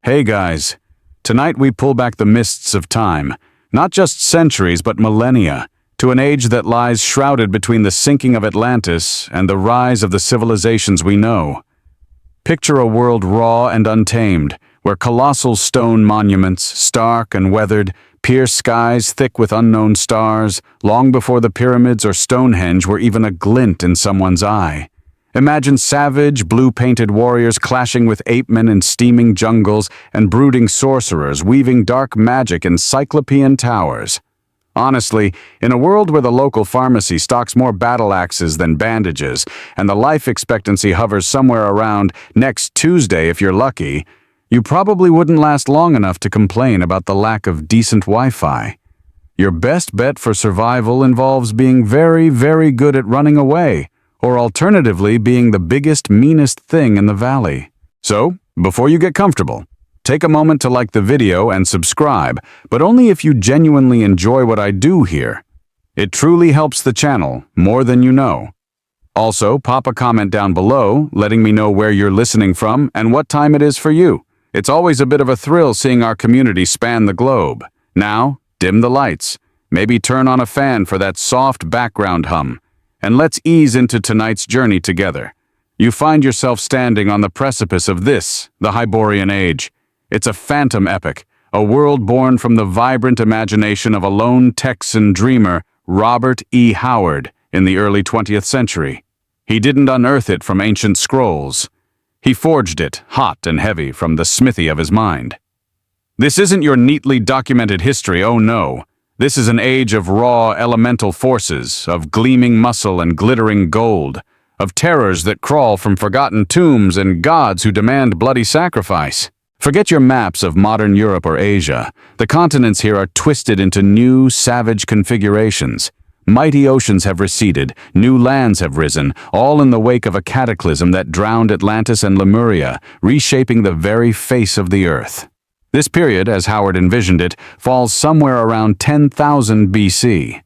Hey guys, tonight we pull back the mists of time, not just centuries but millennia, to an age that lies shrouded between the sinking of Atlantis and the rise of the civilizations we know. Picture a world raw and untamed, where colossal stone monuments, stark and weathered, pierce skies thick with unknown stars, long before the pyramids or Stonehenge were even a glint in someone's eye. Imagine savage, blue-painted warriors clashing with ape-men in steaming jungles and brooding sorcerers weaving dark magic in cyclopean towers. Honestly, in a world where the local pharmacy stocks more battle axes than bandages, and the life expectancy hovers somewhere around next Tuesday if you're lucky, you probably wouldn't last long enough to complain about the lack of decent Wi-Fi. Your best bet for survival involves being very, very good at running away, or alternatively being the biggest, meanest thing in the valley. So, before you get comfortable, take a moment to like the video and subscribe, but only if you genuinely enjoy what I do here. It truly helps the channel, more than you know. Also, pop a comment down below, letting me know where you're listening from and what time it is for you. It's always a bit of a thrill seeing our community span the globe. Now, dim the lights. Maybe turn on a fan for that soft background hum. And let's ease into tonight's journey together. You find yourself standing on the precipice of this, the Hyborian Age. It's a phantom epic, a world born from the vibrant imagination of a lone Texan dreamer, Robert E. Howard, in the early 20th century. He didn't unearth it from ancient scrolls. He forged it, hot and heavy, from the smithy of his mind. This isn't your neatly documented history, oh no. This is an age of raw elemental forces, of gleaming muscle and glittering gold, of terrors that crawl from forgotten tombs and gods who demand bloody sacrifice. Forget your maps of modern Europe or Asia. The continents here are twisted into new, savage configurations. Mighty oceans have receded, new lands have risen, all in the wake of a cataclysm that drowned Atlantis and Lemuria, reshaping the very face of the earth. This period, as Howard envisioned it, falls somewhere around 10,000 BC.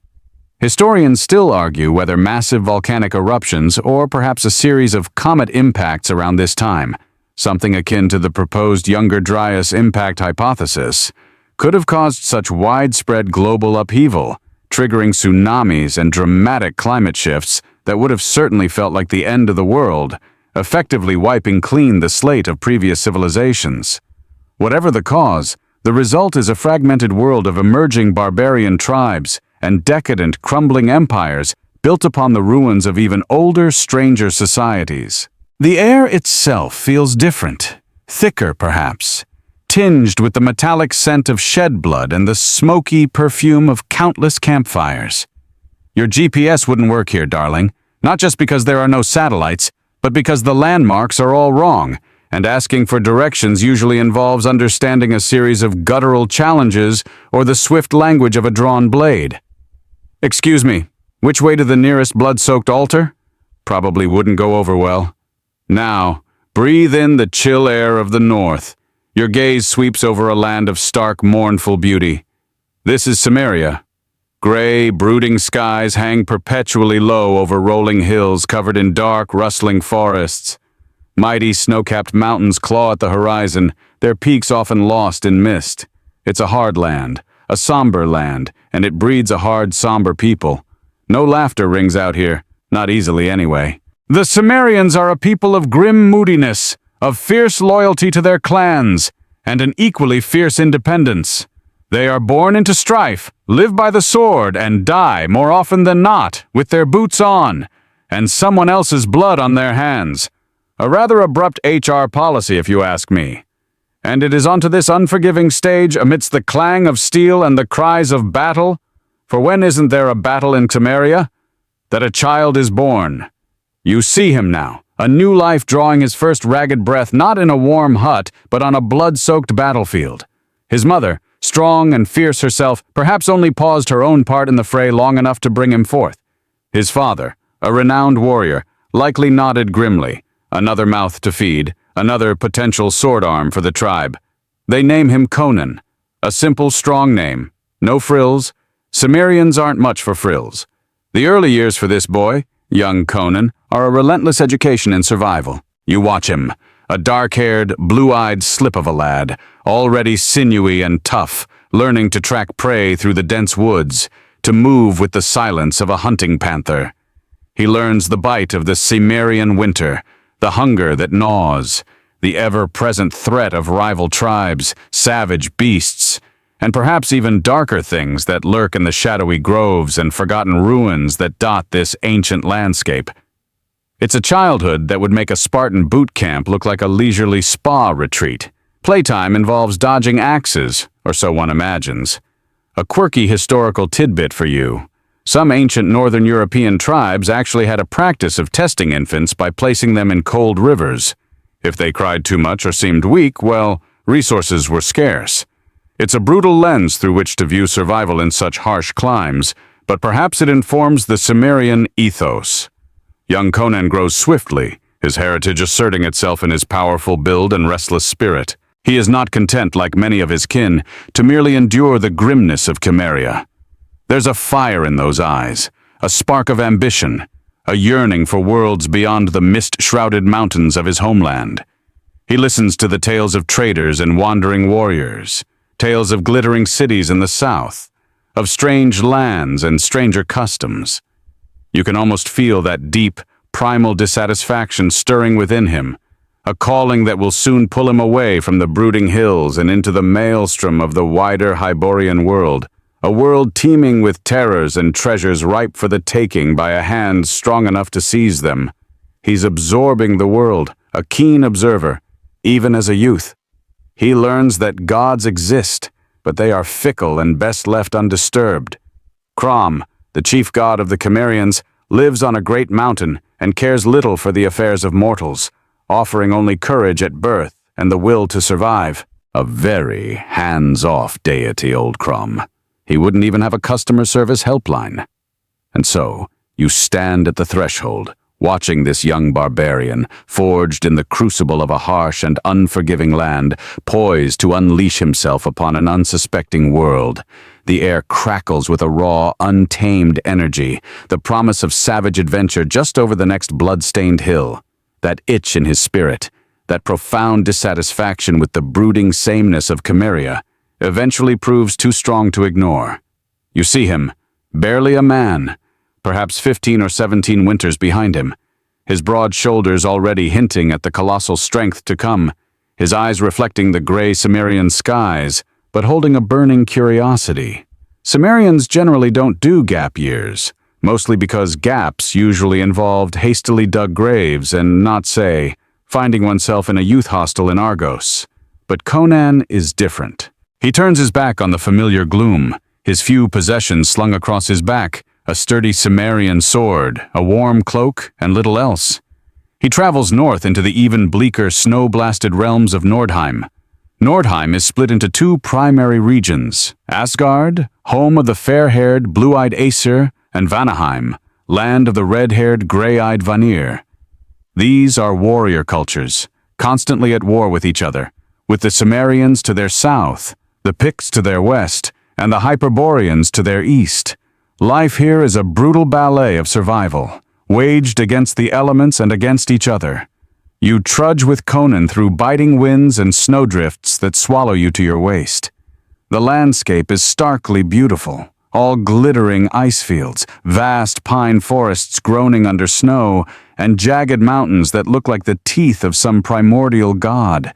Historians still argue whether massive volcanic eruptions or perhaps a series of comet impacts around this time, something akin to the proposed Younger Dryas impact hypothesis, could have caused such widespread global upheaval, triggering tsunamis and dramatic climate shifts that would have certainly felt like the end of the world, effectively wiping clean the slate of previous civilizations. Whatever the cause, the result is a fragmented world of emerging barbarian tribes and decadent, crumbling empires built upon the ruins of even older, stranger societies. The air itself feels different, thicker perhaps, tinged with the metallic scent of shed blood and the smoky perfume of countless campfires. Your GPS wouldn't work here, darling, not just because there are no satellites, but because the landmarks are all wrong, and asking for directions usually involves understanding a series of guttural challenges or the swift language of a drawn blade. Excuse me, which way to the nearest blood-soaked altar? Probably wouldn't go over well. Now, breathe in the chill air of the north. Your gaze sweeps over a land of stark, mournful beauty. This is Cimmerian. Gray, brooding skies hang perpetually low over rolling hills covered in dark, rustling forests. Mighty snow-capped mountains claw at the horizon, their peaks often lost in mist. It's a hard land, a somber land, and it breeds a hard, somber people. No laughter rings out here, not easily anyway. The Cimmerians are a people of grim moodiness, of fierce loyalty to their clans, and an equally fierce independence. They are born into strife, live by the sword, and die, more often than not, with their boots on, and someone else's blood on their hands. A rather abrupt HR policy, if you ask me. And it is onto this unforgiving stage, amidst the clang of steel and the cries of battle, for when isn't there a battle in Cimmerian, that a child is born. You see him now, a new life drawing his first ragged breath not in a warm hut, but on a blood-soaked battlefield. His mother, strong and fierce herself, perhaps only paused her own part in the fray long enough to bring him forth. His father, a renowned warrior, likely nodded grimly. Another mouth to feed, another potential sword arm for the tribe. They name him Conan, a simple, strong name. No frills. Cimmerians aren't much for frills. The early years for this boy, young Conan, are a relentless education in survival. You watch him, a dark-haired, blue-eyed slip of a lad, already sinewy and tough, learning to track prey through the dense woods, to move with the silence of a hunting panther. He learns the bite of the Cimmerian winter, the hunger that gnaws, the ever-present threat of rival tribes, savage beasts, and perhaps even darker things that lurk in the shadowy groves and forgotten ruins that dot this ancient landscape. It's a childhood that would make a Spartan boot camp look like a leisurely spa retreat. Playtime involves dodging axes, or so one imagines. A quirky historical tidbit for you. Some ancient Northern European tribes actually had a practice of testing infants by placing them in cold rivers. If they cried too much or seemed weak, well, resources were scarce. It's a brutal lens through which to view survival in such harsh climes, but perhaps it informs the Cimmerian ethos. Young Conan grows swiftly, his heritage asserting itself in his powerful build and restless spirit. He is not content, like many of his kin, to merely endure the grimness of Cimmeria. There's a fire in those eyes, a spark of ambition, a yearning for worlds beyond the mist-shrouded mountains of his homeland. He listens to the tales of traders and wandering warriors, tales of glittering cities in the south, of strange lands and stranger customs. You can almost feel that deep, primal dissatisfaction stirring within him, a calling that will soon pull him away from the brooding hills and into the maelstrom of the wider Hyborian world, a world teeming with terrors and treasures ripe for the taking by a hand strong enough to seize them. He's absorbing the world, a keen observer, even as a youth. He learns that gods exist, but they are fickle and best left undisturbed. Crom, the chief god of the Cimmerians, lives on a great mountain and cares little for the affairs of mortals, offering only courage at birth and the will to survive. A very hands-off deity, old Crom. He wouldn't even have a customer service helpline. And so, you stand at the threshold, watching this young barbarian, forged in the crucible of a harsh and unforgiving land, poised to unleash himself upon an unsuspecting world. The air crackles with a raw, untamed energy, the promise of savage adventure just over the next blood-stained hill. That itch in his spirit, that profound dissatisfaction with the brooding sameness of Cimmeria, eventually proves too strong to ignore. You see him, barely a man, perhaps 15 or 17 winters behind him, his broad shoulders already hinting at the colossal strength to come, his eyes reflecting the gray Cimmerian skies, but holding a burning curiosity. Cimmerians generally don't do gap years, mostly because gaps usually involved hastily dug graves and not, say, finding oneself in a youth hostel in Argos. But Conan is different. He turns his back on the familiar gloom, his few possessions slung across his back, a sturdy Cimmerian sword, a warm cloak, and little else. He travels north into the even bleaker snow-blasted realms of Nordheim. Nordheim is split into two primary regions, Asgard, home of the fair-haired, blue-eyed Aesir, and Vanaheim, land of the red-haired, gray-eyed Vanir. These are warrior cultures, constantly at war with each other, with the Cimmerians to their south, the Picts to their west, and the Hyborians to their east. Life here is a brutal ballet of survival, waged against the elements and against each other. You trudge with Conan through biting winds and snowdrifts that swallow you to your waist. The landscape is starkly beautiful, all glittering ice fields, vast pine forests groaning under snow, and jagged mountains that look like the teeth of some primordial god.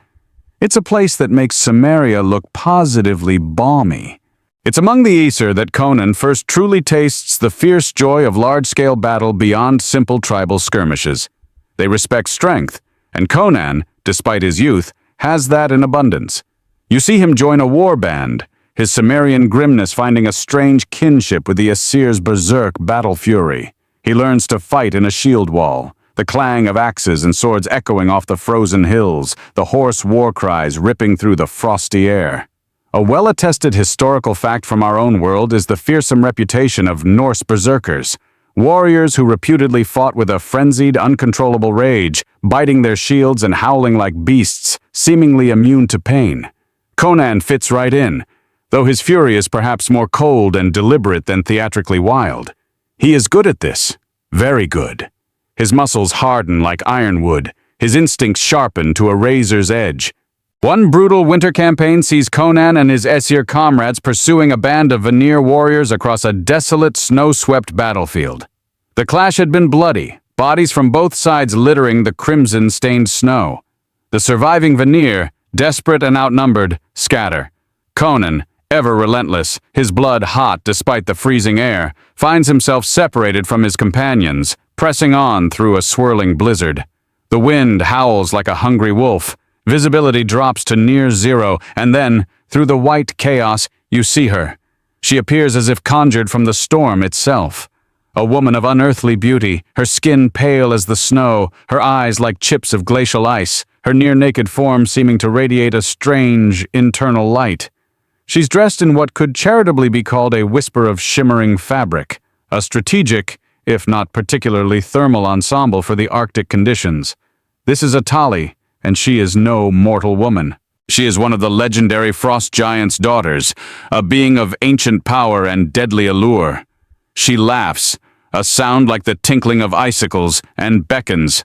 It's a place that makes Cimmeria look positively balmy. It's among the Aesir that Conan first truly tastes the fierce joy of large-scale battle beyond simple tribal skirmishes. They respect strength, and Conan, despite his youth, has that in abundance. You see him join a war band, his Cimmerian grimness finding a strange kinship with the Aesir's berserk battle fury. He learns to fight in a shield wall, the clang of axes and swords echoing off the frozen hills, the hoarse war cries ripping through the frosty air. A well-attested historical fact from our own world is the fearsome reputation of Norse berserkers, warriors who reputedly fought with a frenzied, uncontrollable rage, biting their shields and howling like beasts, seemingly immune to pain. Conan fits right in, though his fury is perhaps more cold and deliberate than theatrically wild. He is good at this, very good. His muscles harden like ironwood, his instincts sharpened to a razor's edge. One brutal winter campaign sees Conan and his Aesir comrades pursuing a band of Vanir warriors across a desolate, snow-swept battlefield. The clash had been bloody, bodies from both sides littering the crimson-stained snow. The surviving Vanir, desperate and outnumbered, scatter. Conan, ever relentless, his blood hot despite the freezing air, finds himself separated from his companions, pressing on through a swirling blizzard. The wind howls like a hungry wolf. Visibility drops to near zero, and then, through the white chaos, you see her. She appears as if conjured from the storm itself. A woman of unearthly beauty, her skin pale as the snow, her eyes like chips of glacial ice, her near-naked form seeming to radiate a strange, internal light. She's dressed in what could charitably be called a whisper of shimmering fabric, a strategic, if not particularly thermal ensemble for the Arctic conditions. This is Atali, and she is no mortal woman. She is one of the legendary frost giant's daughters, a being of ancient power and deadly allure. She laughs, a sound like the tinkling of icicles, and beckons.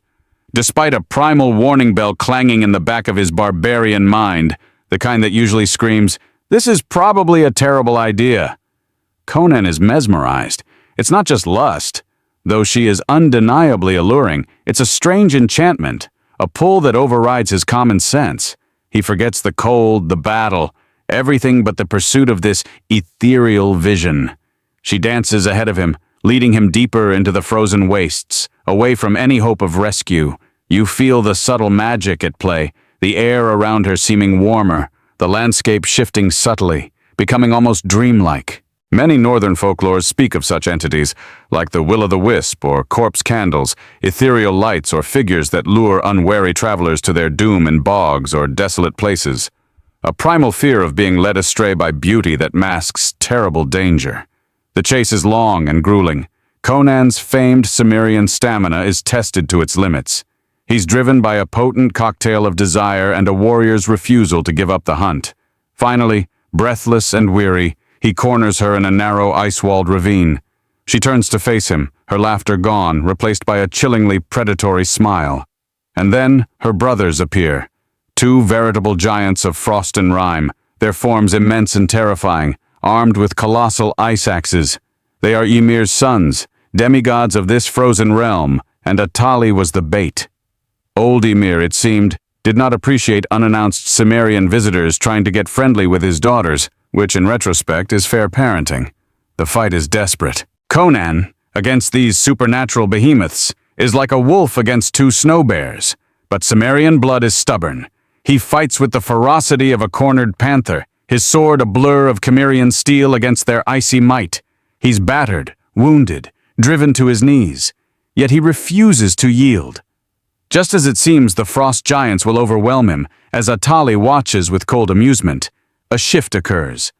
Despite a primal warning bell clanging in the back of his barbarian mind, the kind that usually screams, "This is probably a terrible idea." Conan is mesmerized. It's not just lust. Though she is undeniably alluring, it's a strange enchantment, a pull that overrides his common sense. He forgets the cold, the battle, everything but the pursuit of this ethereal vision. She dances ahead of him, leading him deeper into the frozen wastes, away from any hope of rescue. You feel the subtle magic at play, the air around her seeming warmer, the landscape shifting subtly, becoming almost dreamlike. Many northern folklores speak of such entities, like the will-o'-the-wisp or corpse candles, ethereal lights or figures that lure unwary travelers to their doom in bogs or desolate places. A primal fear of being led astray by beauty that masks terrible danger. The chase is long and grueling. Conan's famed Cimmerian stamina is tested to its limits. He's driven by a potent cocktail of desire and a warrior's refusal to give up the hunt. Finally, breathless and weary, he corners her in a narrow ice-walled ravine. She turns to face him, her laughter gone, replaced by a chillingly predatory smile. And then her brothers appear. Two veritable giants of frost and rime, their forms immense and terrifying, armed with colossal ice axes. They are Ymir's sons, demigods of this frozen realm, and Atali was the bait. Old Ymir, it seemed, did not appreciate unannounced Cimmerian visitors trying to get friendly with his daughters, which in retrospect is fair parenting. The fight is desperate. Conan, against these supernatural behemoths, is like a wolf against two snow bears. But Cimmerian blood is stubborn. He fights with the ferocity of a cornered panther, his sword a blur of Cimmerian steel against their icy might. He's battered, wounded, driven to his knees, yet he refuses to yield. Just as it seems the frost giants will overwhelm him, as Atali watches with cold amusement, a shift occurs.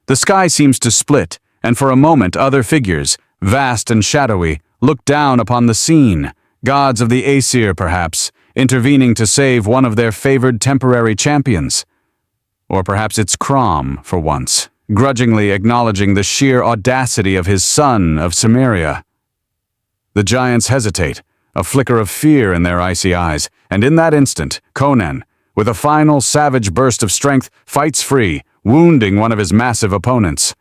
The sky seems to split, and for a moment other figures, vast and shadowy, look down upon the scene, gods of the Aesir perhaps, intervening to save one of their favored temporary champions. Or perhaps it's Crom, for once, grudgingly acknowledging the sheer audacity of his son of Cimmeria. The giants hesitate, a flicker of fear in their icy eyes, and in that instant, Conan, with a final savage burst of strength, fights free, wounding one of his massive opponents.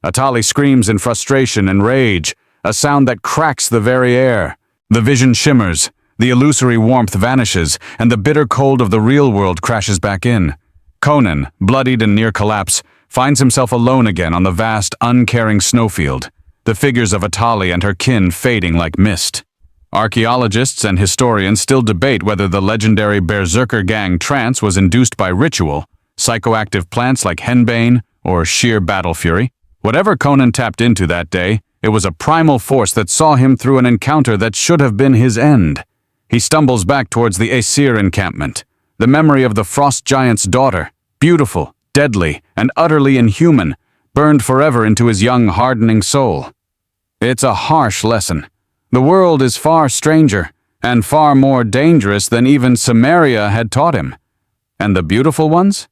Atali screams in frustration and rage, a sound that cracks the very air. The vision shimmers, the illusory warmth vanishes, and the bitter cold of the real world crashes back in. Conan, bloodied and near collapse, finds himself alone again on the vast, uncaring snowfield, the figures of Atali and her kin fading like mist. Archaeologists and historians still debate whether the legendary Berserker gang trance was induced by ritual, psychoactive plants like henbane, or sheer battle fury. Whatever Conan tapped into that day, it was a primal force that saw him through an encounter that should have been his end. He stumbles back towards the Aesir encampment, the memory of the frost giant's daughter, beautiful, deadly, and utterly inhuman, burned forever into his young, hardening soul. It's a harsh lesson. The world is far stranger, and far more dangerous than even Cimmeria had taught him. And the beautiful ones?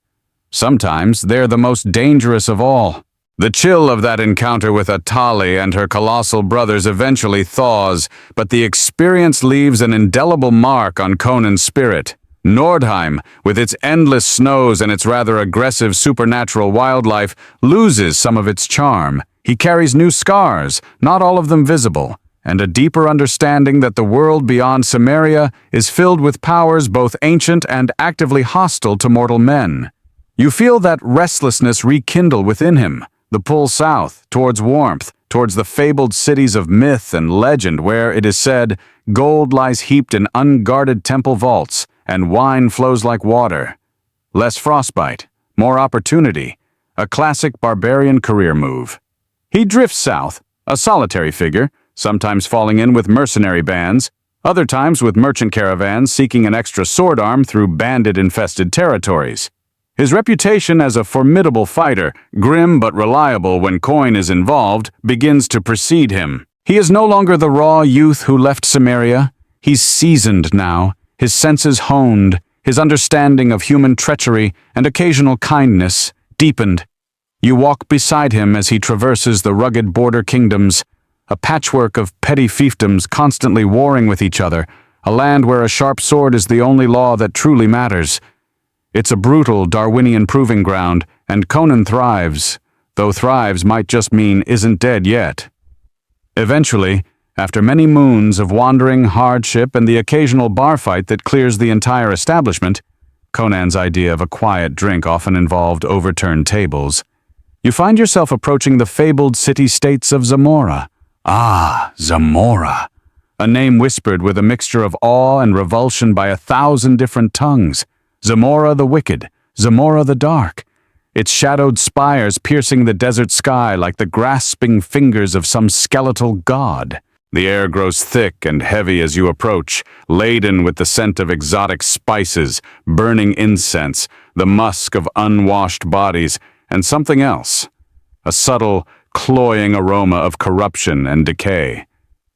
Sometimes they're the most dangerous of all. The chill of that encounter with Atali and her colossal brothers eventually thaws, but the experience leaves an indelible mark on Conan's spirit. Nordheim, with its endless snows and its rather aggressive supernatural wildlife, loses some of its charm. He carries new scars, not all of them visible, and a deeper understanding that the world beyond Cimmeria is filled with powers both ancient and actively hostile to mortal men. You feel that restlessness rekindle within him, the pull south, towards warmth, towards the fabled cities of myth and legend where, it is said, gold lies heaped in unguarded temple vaults, and wine flows like water. Less frostbite, more opportunity, a classic barbarian career move. He drifts south, a solitary figure, sometimes falling in with mercenary bands, other times with merchant caravans seeking an extra sword arm through bandit-infested territories. His reputation as a formidable fighter, grim but reliable when coin is involved, begins to precede him. He is no longer the raw youth who left Cimmeria. He's seasoned now, his senses honed, his understanding of human treachery and occasional kindness deepened. You walk beside him as he traverses the rugged border kingdoms, a patchwork of petty fiefdoms constantly warring with each other, a land where a sharp sword is the only law that truly matters. It's a brutal Darwinian proving ground, and Conan thrives, though thrives might just mean isn't dead yet. Eventually, after many moons of wandering, hardship, and the occasional bar fight that clears the entire establishment, Conan's idea of a quiet drink often involved overturned tables, you find yourself approaching the fabled city-states of Zamora. Ah, Zamora, a name whispered with a mixture of awe and revulsion by 1,000 different tongues. Zamora the wicked, Zamora the dark, its shadowed spires piercing the desert sky like the grasping fingers of some skeletal god. The air grows thick and heavy as you approach, laden with the scent of exotic spices, burning incense, the musk of unwashed bodies, and something else, a subtle, cloying aroma of corruption and decay.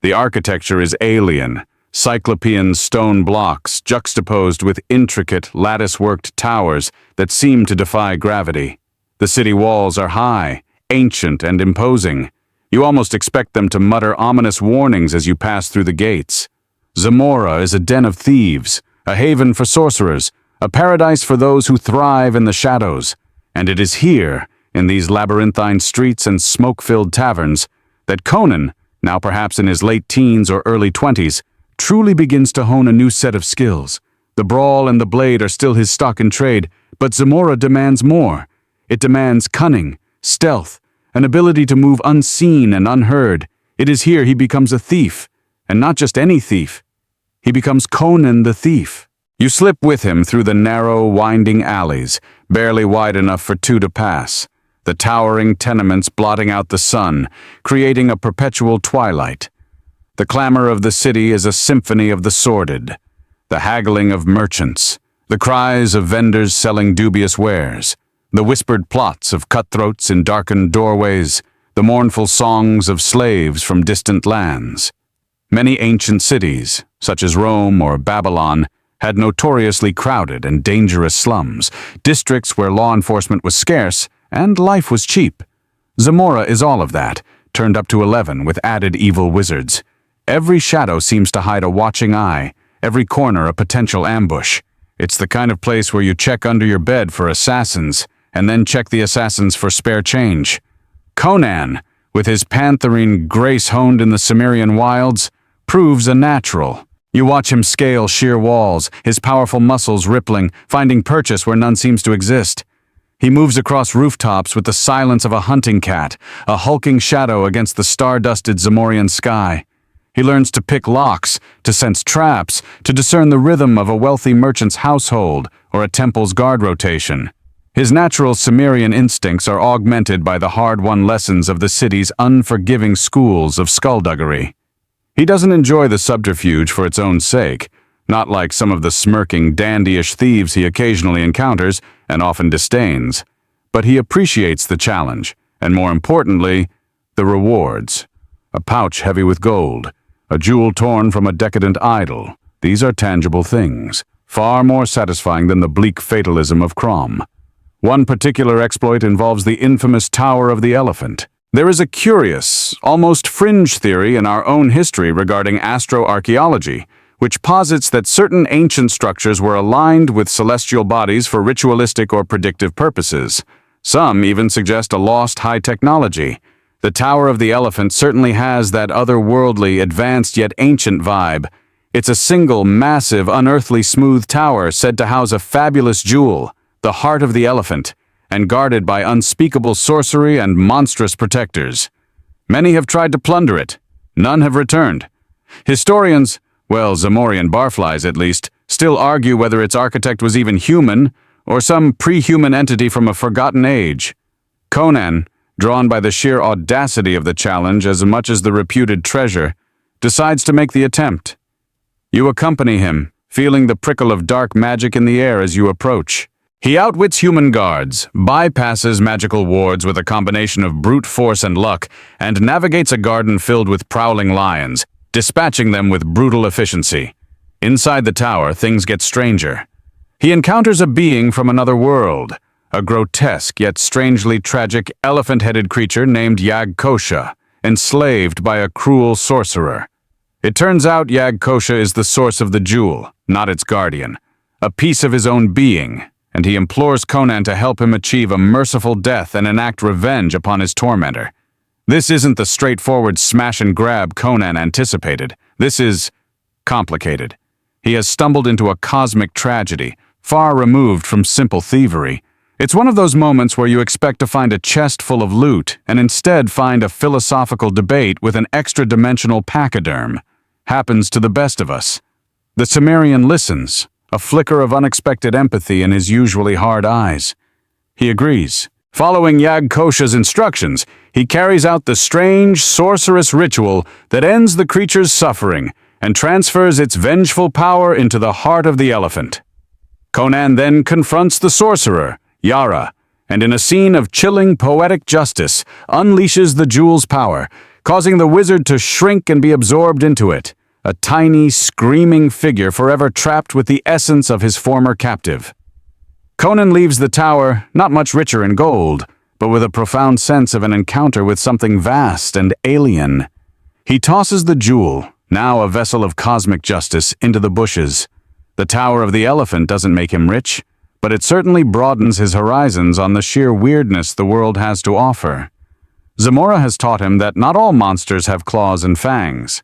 The architecture is alien, cyclopean stone blocks juxtaposed with intricate, lattice-worked towers that seem to defy gravity. The city walls are high, ancient, and imposing. You almost expect them to mutter ominous warnings as you pass through the gates. Zamora is a den of thieves, a haven for sorcerers, a paradise for those who thrive in the shadows. And it is here, in these labyrinthine streets and smoke-filled taverns, that Conan, now perhaps in his late teens or early 20s, truly begins to hone a new set of skills. The brawl and the blade are still his stock in trade, but Zamora demands more. It demands cunning, stealth, an ability to move unseen and unheard. It is here he becomes a thief, and not just any thief. He becomes Conan the thief. You slip with him through the narrow, winding alleys, barely wide enough for two to pass, the towering tenements blotting out the sun, creating a perpetual twilight. The clamor of the city is a symphony of the sordid, the haggling of merchants, the cries of vendors selling dubious wares, the whispered plots of cutthroats in darkened doorways, the mournful songs of slaves from distant lands. Many ancient cities, such as Rome or Babylon, had notoriously crowded and dangerous slums, districts where law enforcement was scarce and life was cheap. Zamora is all of that, turned up to 11 with added evil wizards. Every shadow seems to hide a watching eye, every corner a potential ambush. It's the kind of place where you check under your bed for assassins, and then check the assassins for spare change. Conan, with his pantherine grace honed in the Cimmerian wilds, proves a natural. You watch him scale sheer walls, his powerful muscles rippling, finding purchase where none seems to exist. He moves across rooftops with the silence of a hunting cat, a hulking shadow against the star-dusted Zamorian sky. He learns to pick locks, to sense traps, to discern the rhythm of a wealthy merchant's household or a temple's guard rotation. His natural Cimmerian instincts are augmented by the hard-won lessons of the city's unforgiving schools of skullduggery. He doesn't enjoy the subterfuge for its own sake, not like some of the smirking, dandyish thieves he occasionally encounters and often disdains, but he appreciates the challenge, and more importantly, the rewards. A pouch heavy with gold, a jewel torn from a decadent idol. These are tangible things, far more satisfying than the bleak fatalism of Crom. One particular exploit involves the infamous Tower of the Elephant. There is a curious, almost fringe theory in our own history regarding astroarchaeology, which posits that certain ancient structures were aligned with celestial bodies for ritualistic or predictive purposes. Some even suggest a lost high technology. The Tower of the Elephant certainly has that otherworldly, advanced yet ancient vibe. It's a single, massive, unearthly smooth tower said to house a fabulous jewel, the heart of the elephant, and guarded by unspeakable sorcery and monstrous protectors. Many have tried to plunder it. None have returned. Historians, well, Cimmerian barflies at least, still argue whether its architect was even human or some pre-human entity from a forgotten age. Conan, drawn by the sheer audacity of the challenge as much as the reputed treasure, decides to make the attempt. You accompany him, feeling the prickle of dark magic in the air as you approach. He outwits human guards, bypasses magical wards with a combination of brute force and luck, and navigates a garden filled with prowling lions, dispatching them with brutal efficiency. Inside the tower, things get stranger. He encounters a being from another world, a grotesque yet strangely tragic elephant-headed creature named Yag-Kosha, enslaved by a cruel sorcerer. It turns out Yag-Kosha is the source of the jewel, not its guardian, a piece of his own being, and he implores Conan to help him achieve a merciful death and enact revenge upon his tormentor. This isn't the straightforward smash-and-grab Conan anticipated. This is complicated. He has stumbled into a cosmic tragedy, far removed from simple thievery. It's one of those moments where you expect to find a chest full of loot and instead find a philosophical debate with an extra-dimensional pachyderm. Happens to the best of us. The Cimmerian listens, a flicker of unexpected empathy in his usually hard eyes. He agrees. Following Yag-Kosha's instructions, he carries out the strange, sorcerous ritual that ends the creature's suffering and transfers its vengeful power into the heart of the elephant. Conan then confronts the sorcerer, Yara, and in a scene of chilling poetic justice, unleashes the jewel's power, causing the wizard to shrink and be absorbed into it, a tiny, screaming figure forever trapped with the essence of his former captive. Conan leaves the tower not much richer in gold, but with a profound sense of an encounter with something vast and alien. He tosses the jewel, now a vessel of cosmic justice, into the bushes. The Tower of the Elephant doesn't make him rich, but it certainly broadens his horizons on the sheer weirdness the world has to offer. Zamora has taught him that not all monsters have claws and fangs.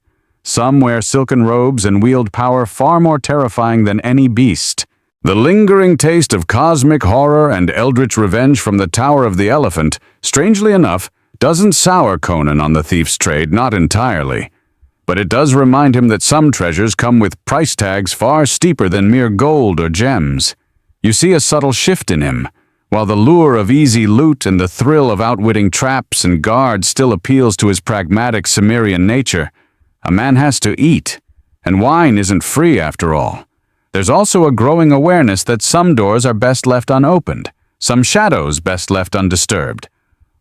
Some wear silken robes and wield power far more terrifying than any beast. The lingering taste of cosmic horror and eldritch revenge from the Tower of the Elephant, strangely enough, doesn't sour Conan on the thief's trade, not entirely. But it does remind him that some treasures come with price tags far steeper than mere gold or gems. You see a subtle shift in him. While the lure of easy loot and the thrill of outwitting traps and guards still appeals to his pragmatic Cimmerian nature, a man has to eat, and wine isn't free after all. There's also a growing awareness that some doors are best left unopened, some shadows best left undisturbed.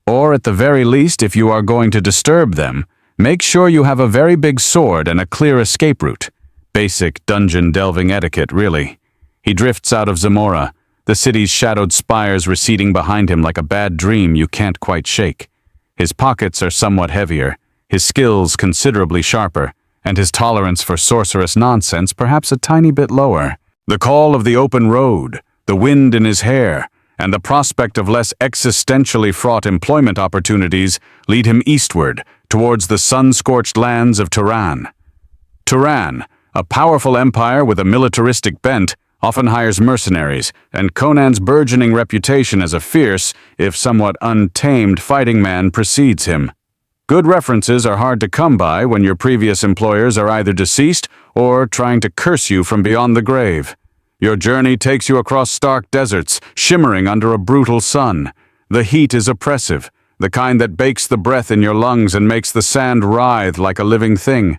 Or at the very least, if you are going to disturb them, make sure you have a very big sword and a clear escape route. Basic dungeon delving etiquette, really. He drifts out of Zamora, the city's shadowed spires receding behind him like a bad dream you can't quite shake. His pockets are somewhat heavier, his skills considerably sharper, and his tolerance for sorcerous nonsense perhaps a tiny bit lower. The call of the open road, the wind in his hair, and the prospect of less existentially fraught employment opportunities lead him eastward, towards the sun-scorched lands of Turan. Turan, a powerful empire with a militaristic bent, often hires mercenaries, and Conan's burgeoning reputation as a fierce, if somewhat untamed fighting man precedes him. Good references are hard to come by when your previous employers are either deceased or trying to curse you from beyond the grave. Your journey takes you across stark deserts, shimmering under a brutal sun. The heat is oppressive, the kind that bakes the breath in your lungs and makes the sand writhe like a living thing.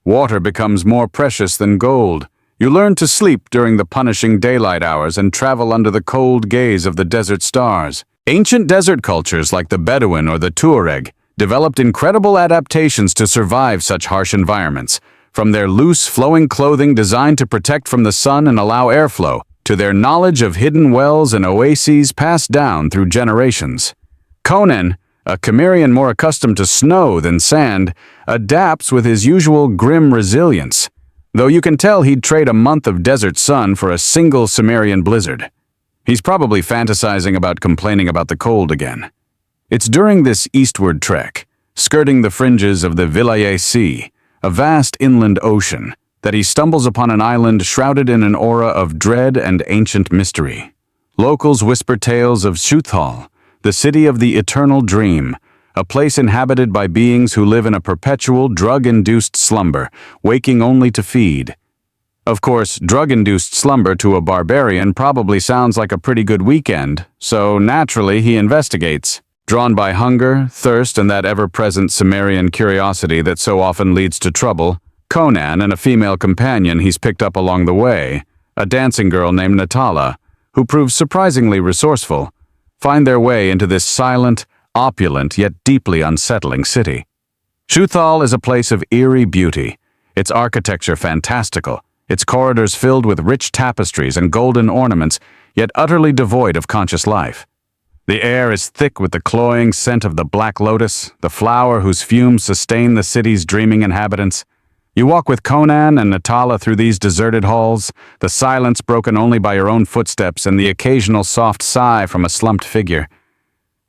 Water becomes more precious than gold. You learn to sleep during the punishing daylight hours and travel under the cold gaze of the desert stars. Ancient desert cultures like the Bedouin or the Tuareg developed incredible adaptations to survive such harsh environments, from their loose, flowing clothing designed to protect from the sun and allow airflow, to to their knowledge of hidden wells and oases passed down through generations. Conan, a Cimmerian more accustomed to snow than sand, adapts with his usual grim resilience, though you can tell he'd trade a month of desert sun for a single Cimmerian blizzard. He's probably fantasizing about complaining about the cold again. It's during this eastward trek, skirting the fringes of the Vilayet Sea, a vast inland ocean, that he stumbles upon an island shrouded in an aura of dread and ancient mystery. Locals whisper tales of soothed, the city of the eternal dream, a place inhabited by beings who live in a perpetual drug-induced slumber, waking only to feed. Of course, drug-induced slumber to a barbarian probably sounds like a pretty good weekend, so naturally he investigates. Drawn by hunger, thirst, and that ever-present Cimmerian curiosity that so often leads to trouble, Conan and a female companion he's picked up along the way, a dancing girl named Natala, who proves surprisingly resourceful, find their way into this silent, opulent, yet deeply unsettling city. Soothed is a place of eerie beauty, its architecture fantastical, its corridors filled with rich tapestries and golden ornaments, yet utterly devoid of conscious life. The air is thick with the cloying scent of the black lotus, the flower whose fumes sustain the city's dreaming inhabitants. You walk with Conan and Natala through these deserted halls, the silence broken only by your own footsteps and the occasional soft sigh from a slumped figure.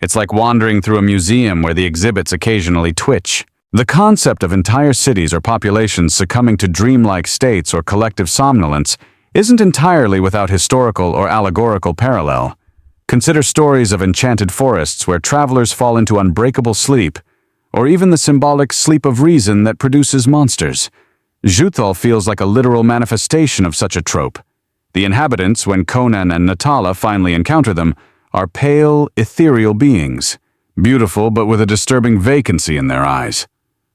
It's like wandering through a museum where the exhibits occasionally twitch. The concept of entire cities or populations succumbing to dreamlike states or collective somnolence isn't entirely without historical or allegorical parallel. Consider stories of enchanted forests where travelers fall into unbreakable sleep, or even the symbolic sleep of reason that produces monsters. Soothed feels like a literal manifestation of such a trope. The inhabitants, when Conan and Natala finally encounter them, are pale, ethereal beings, beautiful but with a disturbing vacancy in their eyes.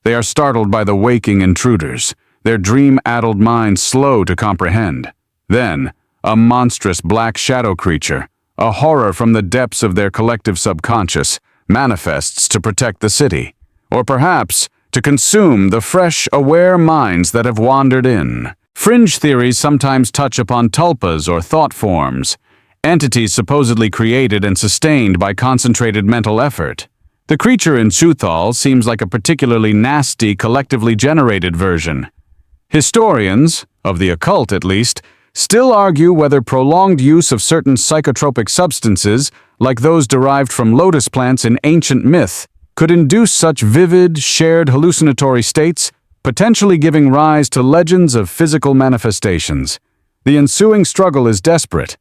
They are startled by the waking intruders, their dream-addled minds slow to comprehend. Then, a monstrous black shadow creature, a horror from the depths of their collective subconscious, manifests to protect the city, or perhaps to consume the fresh, aware minds that have wandered in. Fringe theories sometimes touch upon tulpas or thought forms, entities supposedly created and sustained by concentrated mental effort. The creature in Soothed seems like a particularly nasty, collectively generated version. Historians, of the occult at least, still argue whether prolonged use of certain psychotropic substances, like those derived from lotus plants in ancient myth, could induce such vivid, shared hallucinatory states, potentially giving rise to legends of physical manifestations. The ensuing struggle is desperate.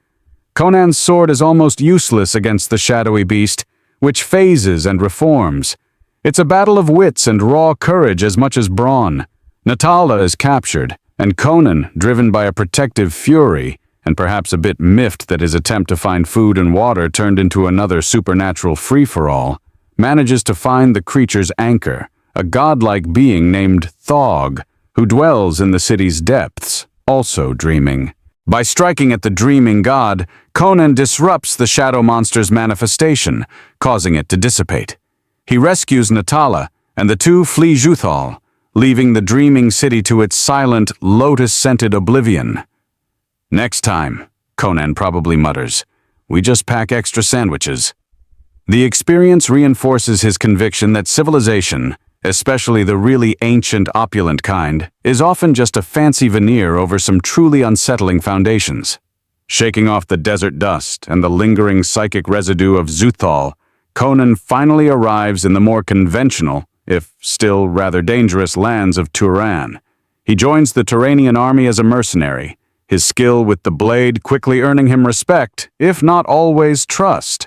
Conan's sword is almost useless against the shadowy beast, which phases and reforms. It's a battle of wits and raw courage as much as brawn. Natala is captured, and Conan, driven by a protective fury, and perhaps a bit miffed that his attempt to find food and water turned into another supernatural free-for-all, manages to find the creature's anchor, a godlike being named Thog, who dwells in the city's depths, also dreaming. By striking at the dreaming god, Conan disrupts the shadow monster's manifestation, causing it to dissipate. He rescues Natala, and the two flee Soothed, leaving the dreaming city to its silent, lotus-scented oblivion. Next time, Conan probably mutters, we just pack extra sandwiches. The experience reinforces his conviction that civilization, especially the really ancient, opulent kind, is often just a fancy veneer over some truly unsettling foundations. Shaking off the desert dust and the lingering psychic residue of Soothed, Conan finally arrives in the more conventional, if still rather dangerous, lands of Turan. He joins the Turanian army as a mercenary, his skill with the blade quickly earning him respect, if not always trust.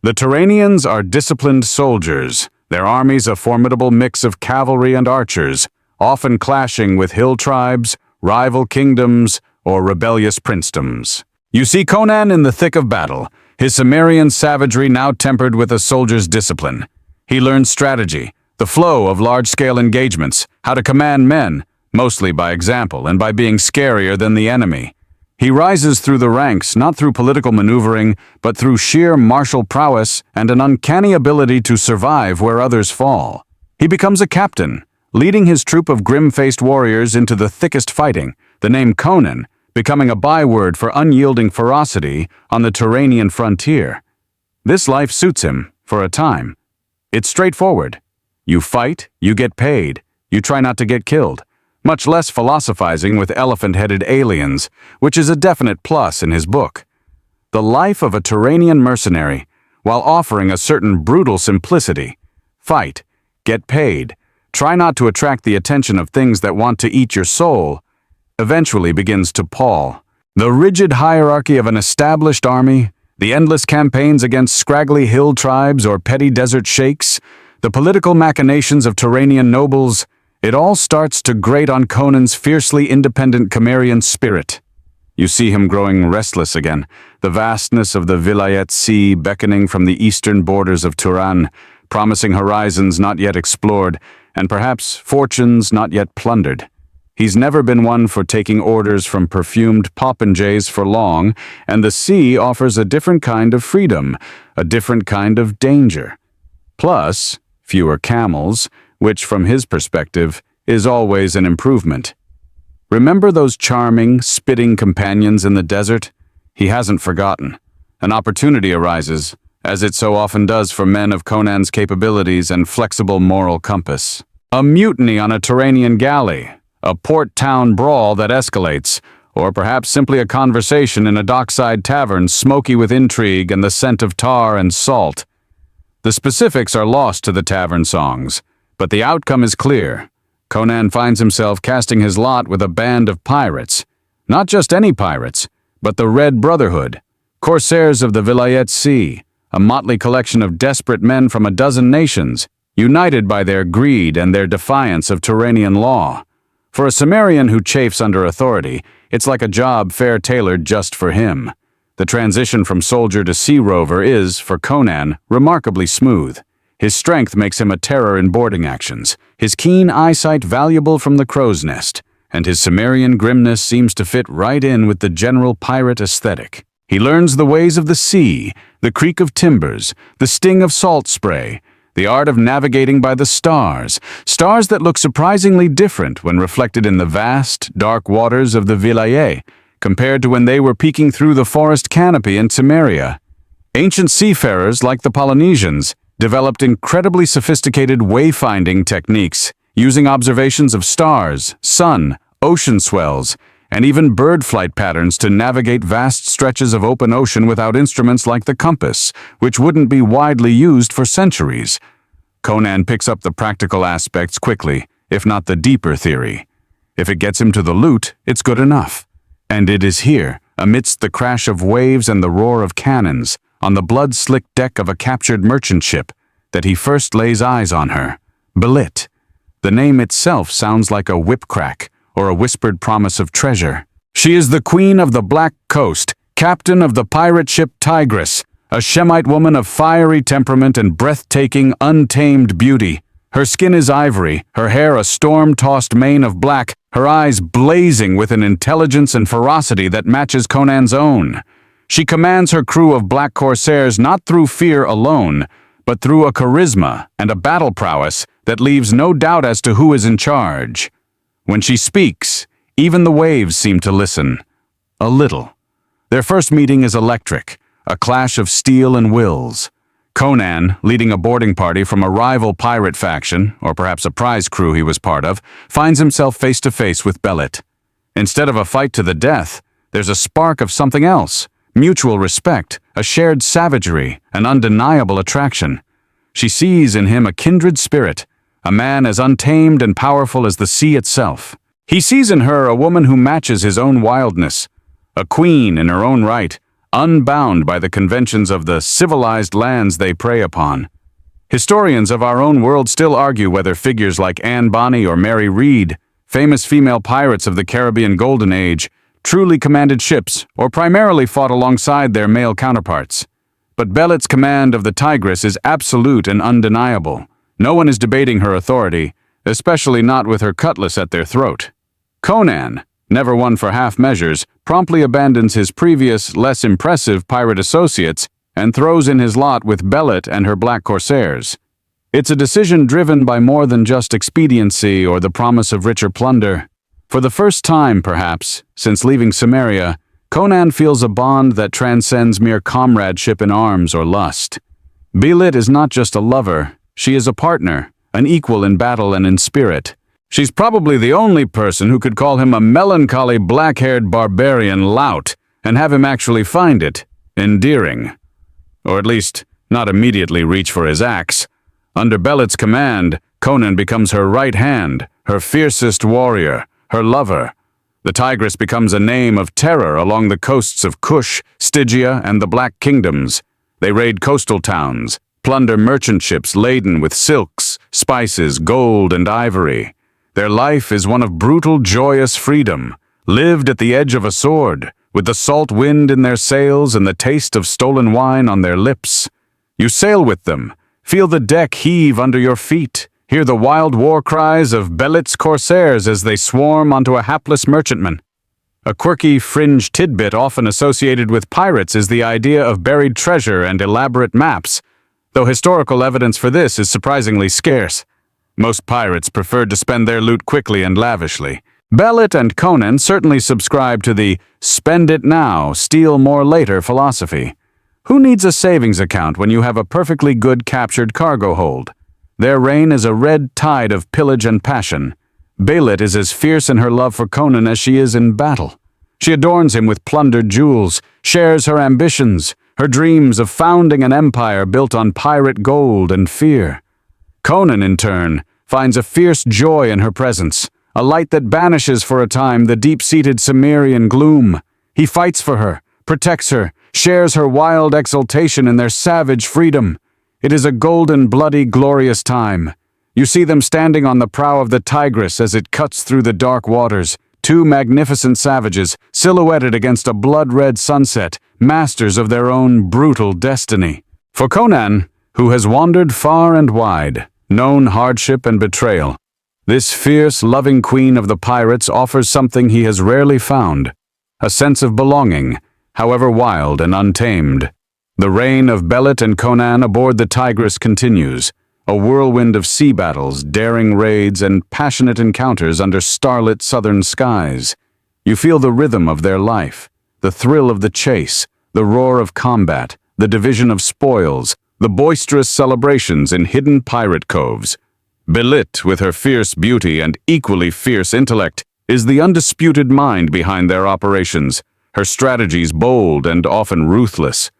The Turanians are disciplined soldiers, their armies a formidable mix of cavalry and archers, often clashing with hill tribes, rival kingdoms, or rebellious princedoms. You see Conan in the thick of battle, his Cimmerian savagery now tempered with a soldier's discipline. He learns strategy, the flow of large-scale engagements, how to command men, mostly by example and by being scarier than the enemy. He rises through the ranks not through political maneuvering, but through sheer martial prowess and an uncanny ability to survive where others fall. He becomes a captain, leading his troop of grim-faced warriors into the thickest fighting, the name Conan becoming a byword for unyielding ferocity on the Turanian frontier. This life suits him, for a time. It's straightforward. You fight, you get paid, you try not to get killed, much less philosophizing with elephant-headed aliens, which is a definite plus in his book. The life of a Turanian mercenary, while offering a certain brutal simplicity. Fight, get paid, try not to attract the attention of things that want to eat your soul, eventually begins to pall. The rigid hierarchy of an established army, the endless campaigns against scraggly hill tribes or petty desert sheikhs, the political machinations of Turanian nobles, it all starts to grate on Conan's fiercely independent Cimmerian spirit. You see him growing restless again, the vastness of the Vilayet Sea beckoning from the eastern borders of Turan, promising horizons not yet explored, and perhaps fortunes not yet plundered. He's never been one for taking orders from perfumed popinjays for long, and the sea offers a different kind of freedom, a different kind of danger. Plus, fewer camels, which from his perspective is always an improvement. Remember those charming, spitting companions in the desert? He hasn't forgotten. An opportunity arises, as it so often does for men of Conan's capabilities and flexible moral compass. A mutiny on a Turanian galley, a port-town brawl that escalates, or perhaps simply a conversation in a dockside tavern smoky with intrigue and the scent of tar and salt. The specifics are lost to the tavern songs, but the outcome is clear. Conan finds himself casting his lot with a band of pirates. Not just any pirates, but the Red Brotherhood, corsairs of the Vilayet Sea, a motley collection of desperate men from a dozen nations, united by their greed and their defiance of Turanian law. For a Cimmerian who chafes under authority, it's like a job fair-tailored just for him. The transition from soldier to sea rover is, for Conan, remarkably smooth. His strength makes him a terror in boarding actions, his keen eyesight valuable from the crow's nest, and his Cimmerian grimness seems to fit right in with the general pirate aesthetic. He learns the ways of the sea, the creak of timbers, the sting of salt spray, the art of navigating by the stars, stars that look surprisingly different when reflected in the vast, dark waters of the Vilayet, compared to when they were peeking through the forest canopy in Cimmeria. Ancient seafarers, like the Polynesians, developed incredibly sophisticated wayfinding techniques, using observations of stars, sun, ocean swells, and even bird flight patterns to navigate vast stretches of open ocean without instruments like the compass, which wouldn't be widely used for centuries. Conan picks up the practical aspects quickly, if not the deeper theory. If it gets him to the loot, it's good enough. And it is here, amidst the crash of waves and the roar of cannons, on the blood-slicked deck of a captured merchant ship, that he first lays eyes on her. Belit. The name itself sounds like a whip crack, or a whispered promise of treasure. She is the queen of the Black Coast, captain of the pirate ship Tigris, a Shemite woman of fiery temperament and breathtaking, untamed beauty. Her skin is ivory, her hair a storm-tossed mane of black, her eyes blazing with an intelligence and ferocity that matches Conan's own. She commands her crew of black corsairs not through fear alone, but through a charisma and a battle prowess that leaves no doubt as to who is in charge. When she speaks, even the waves seem to listen. A little. Their first meeting is electric, a clash of steel and wills. Conan, leading a boarding party from a rival pirate faction, or perhaps a prize crew he was part of, finds himself face to face with Belit. Instead of a fight to the death, there's a spark of something else. Mutual respect, a shared savagery, an undeniable attraction. She sees in him a kindred spirit, a man as untamed and powerful as the sea itself. He sees in her a woman who matches his own wildness, a queen in her own right, unbound by the conventions of the civilized lands they prey upon. Historians of our own world still argue whether figures like Anne Bonny or Mary Read, famous female pirates of the Caribbean Golden Age, truly commanded ships or primarily fought alongside their male counterparts. But Belit's command of the Tigris is absolute and undeniable. No one is debating her authority, especially not with her cutlass at their throat. Conan, never one for half measures, promptly abandons his previous, less impressive pirate associates and throws in his lot with Belit and her black corsairs. It's a decision driven by more than just expediency or the promise of richer plunder. For the first time, perhaps, since leaving Cimmeria, Conan feels a bond that transcends mere comradeship in arms or lust. Belit is not just a lover, she is a partner, an equal in battle and in spirit. She's probably the only person who could call him a melancholy black-haired barbarian lout and have him actually find it endearing. Or at least, not immediately reach for his axe. Under Belit's command, Conan becomes her right hand, her fiercest warrior, her lover. The Tigress becomes a name of terror along the coasts of Kush, Stygia, and the Black Kingdoms. They raid coastal towns, plunder merchant ships laden with silks, spices, gold, and ivory. Their life is one of brutal, joyous freedom, lived at the edge of a sword, with the salt wind in their sails and the taste of stolen wine on their lips. You sail with them, feel the deck heave under your feet, hear the wild war cries of Belit's corsairs as they swarm onto a hapless merchantman. A quirky fringe tidbit often associated with pirates is the idea of buried treasure and elaborate maps, though historical evidence for this is surprisingly scarce. Most pirates preferred to spend their loot quickly and lavishly. Belit and Conan certainly subscribe to the spend it now, steal more later philosophy. Who needs a savings account when you have a perfectly good captured cargo hold? Their reign is a red tide of pillage and passion. Belit is as fierce in her love for Conan as she is in battle. She adorns him with plundered jewels, shares her ambitions, her dreams of founding an empire built on pirate gold and fear. Conan, in turn, finds a fierce joy in her presence, a light that banishes for a time the deep-seated Cimmerian gloom. He fights for her, protects her, shares her wild exultation in their savage freedom. It is a golden, bloody, glorious time. You see them standing on the prow of the Tigris as it cuts through the dark waters, two magnificent savages, silhouetted against a blood-red sunset, masters of their own brutal destiny. For Conan, who has wandered far and wide, known hardship and betrayal, this fierce, loving queen of the pirates offers something he has rarely found, a sense of belonging, however wild and untamed. The reign of Belit and Conan aboard the Tigris continues, a whirlwind of sea battles, daring raids, and passionate encounters under starlit southern skies. You feel the rhythm of their life, the thrill of the chase, the roar of combat, the division of spoils, the boisterous celebrations in hidden pirate coves. Belit, with her fierce beauty and equally fierce intellect, is the undisputed mind behind their operations, her strategies bold and often ruthless.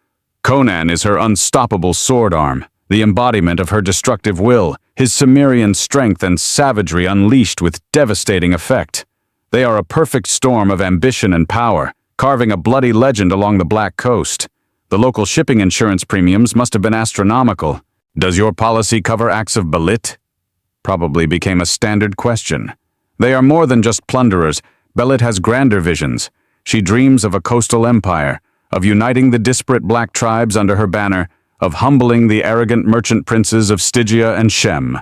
Conan is her unstoppable sword arm, the embodiment of her destructive will, his Cimmerian strength and savagery unleashed with devastating effect. They are a perfect storm of ambition and power, carving a bloody legend along the Black Coast. The local shipping insurance premiums must have been astronomical. Does your policy cover acts of Belit? Probably became a standard question. They are more than just plunderers. Belit has grander visions. She dreams of a coastal empire, of uniting the disparate black tribes under her banner, of humbling the arrogant merchant princes of Stygia and Shem.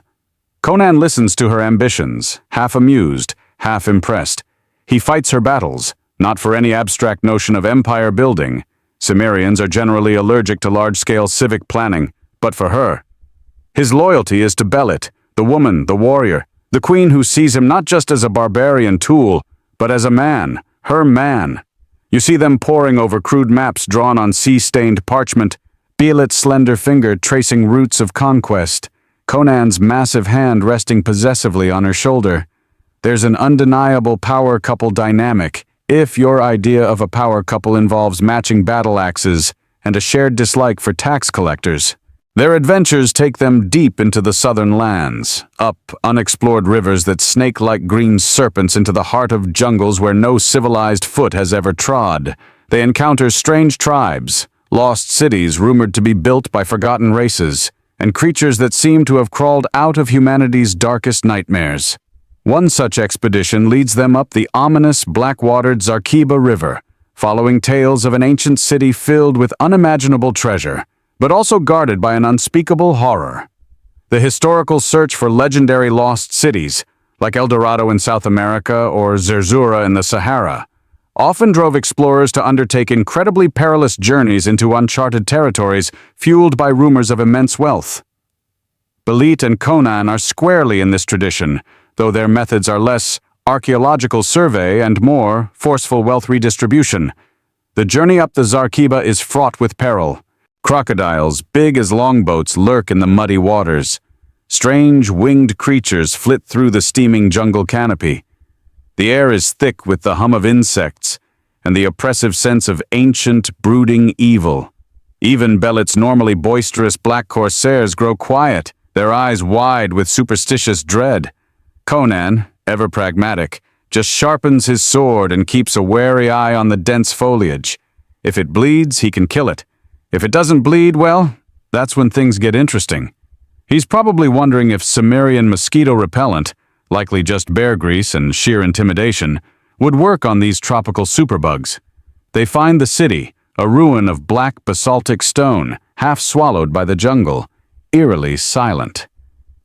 Conan listens to her ambitions, half amused, half impressed. He fights her battles, not for any abstract notion of empire building. Cimmerians are generally allergic to large-scale civic planning, but for her. His loyalty is to Belit, the woman, the warrior, the queen who sees him not just as a barbarian tool, but as a man, her man. You see them poring over crude maps drawn on sea-stained parchment, Belit's slender finger tracing routes of conquest, Conan's massive hand resting possessively on her shoulder. There's an undeniable power couple dynamic, if your idea of a power couple involves matching battle axes and a shared dislike for tax collectors. Their adventures take them deep into the southern lands, up unexplored rivers that snake like green serpents into the heart of jungles where no civilized foot has ever trod. They encounter strange tribes, lost cities rumored to be built by forgotten races, and creatures that seem to have crawled out of humanity's darkest nightmares. One such expedition leads them up the ominous black-watered Zarkiba River, following tales of an ancient city filled with unimaginable treasure, but also guarded by an unspeakable horror. The historical search for legendary lost cities, like El Dorado in South America or Zerzura in the Sahara, often drove explorers to undertake incredibly perilous journeys into uncharted territories fueled by rumors of immense wealth. Belit and Conan are squarely in this tradition, though their methods are less archaeological survey, and more, forceful wealth redistribution. The journey up the Zarkiba is fraught with peril. Crocodiles, big as longboats, lurk in the muddy waters. Strange, winged creatures flit through the steaming jungle canopy. The air is thick with the hum of insects and the oppressive sense of ancient, brooding evil. Even Belit's normally boisterous black corsairs grow quiet, their eyes wide with superstitious dread. Conan, ever pragmatic, just sharpens his sword and keeps a wary eye on the dense foliage. If it bleeds, he can kill it. If it doesn't bleed, well, that's when things get interesting. He's probably wondering if Cimmerian mosquito repellent, likely just bear grease and sheer intimidation, would work on these tropical superbugs. They find the city, a ruin of black basaltic stone, half swallowed by the jungle, eerily silent.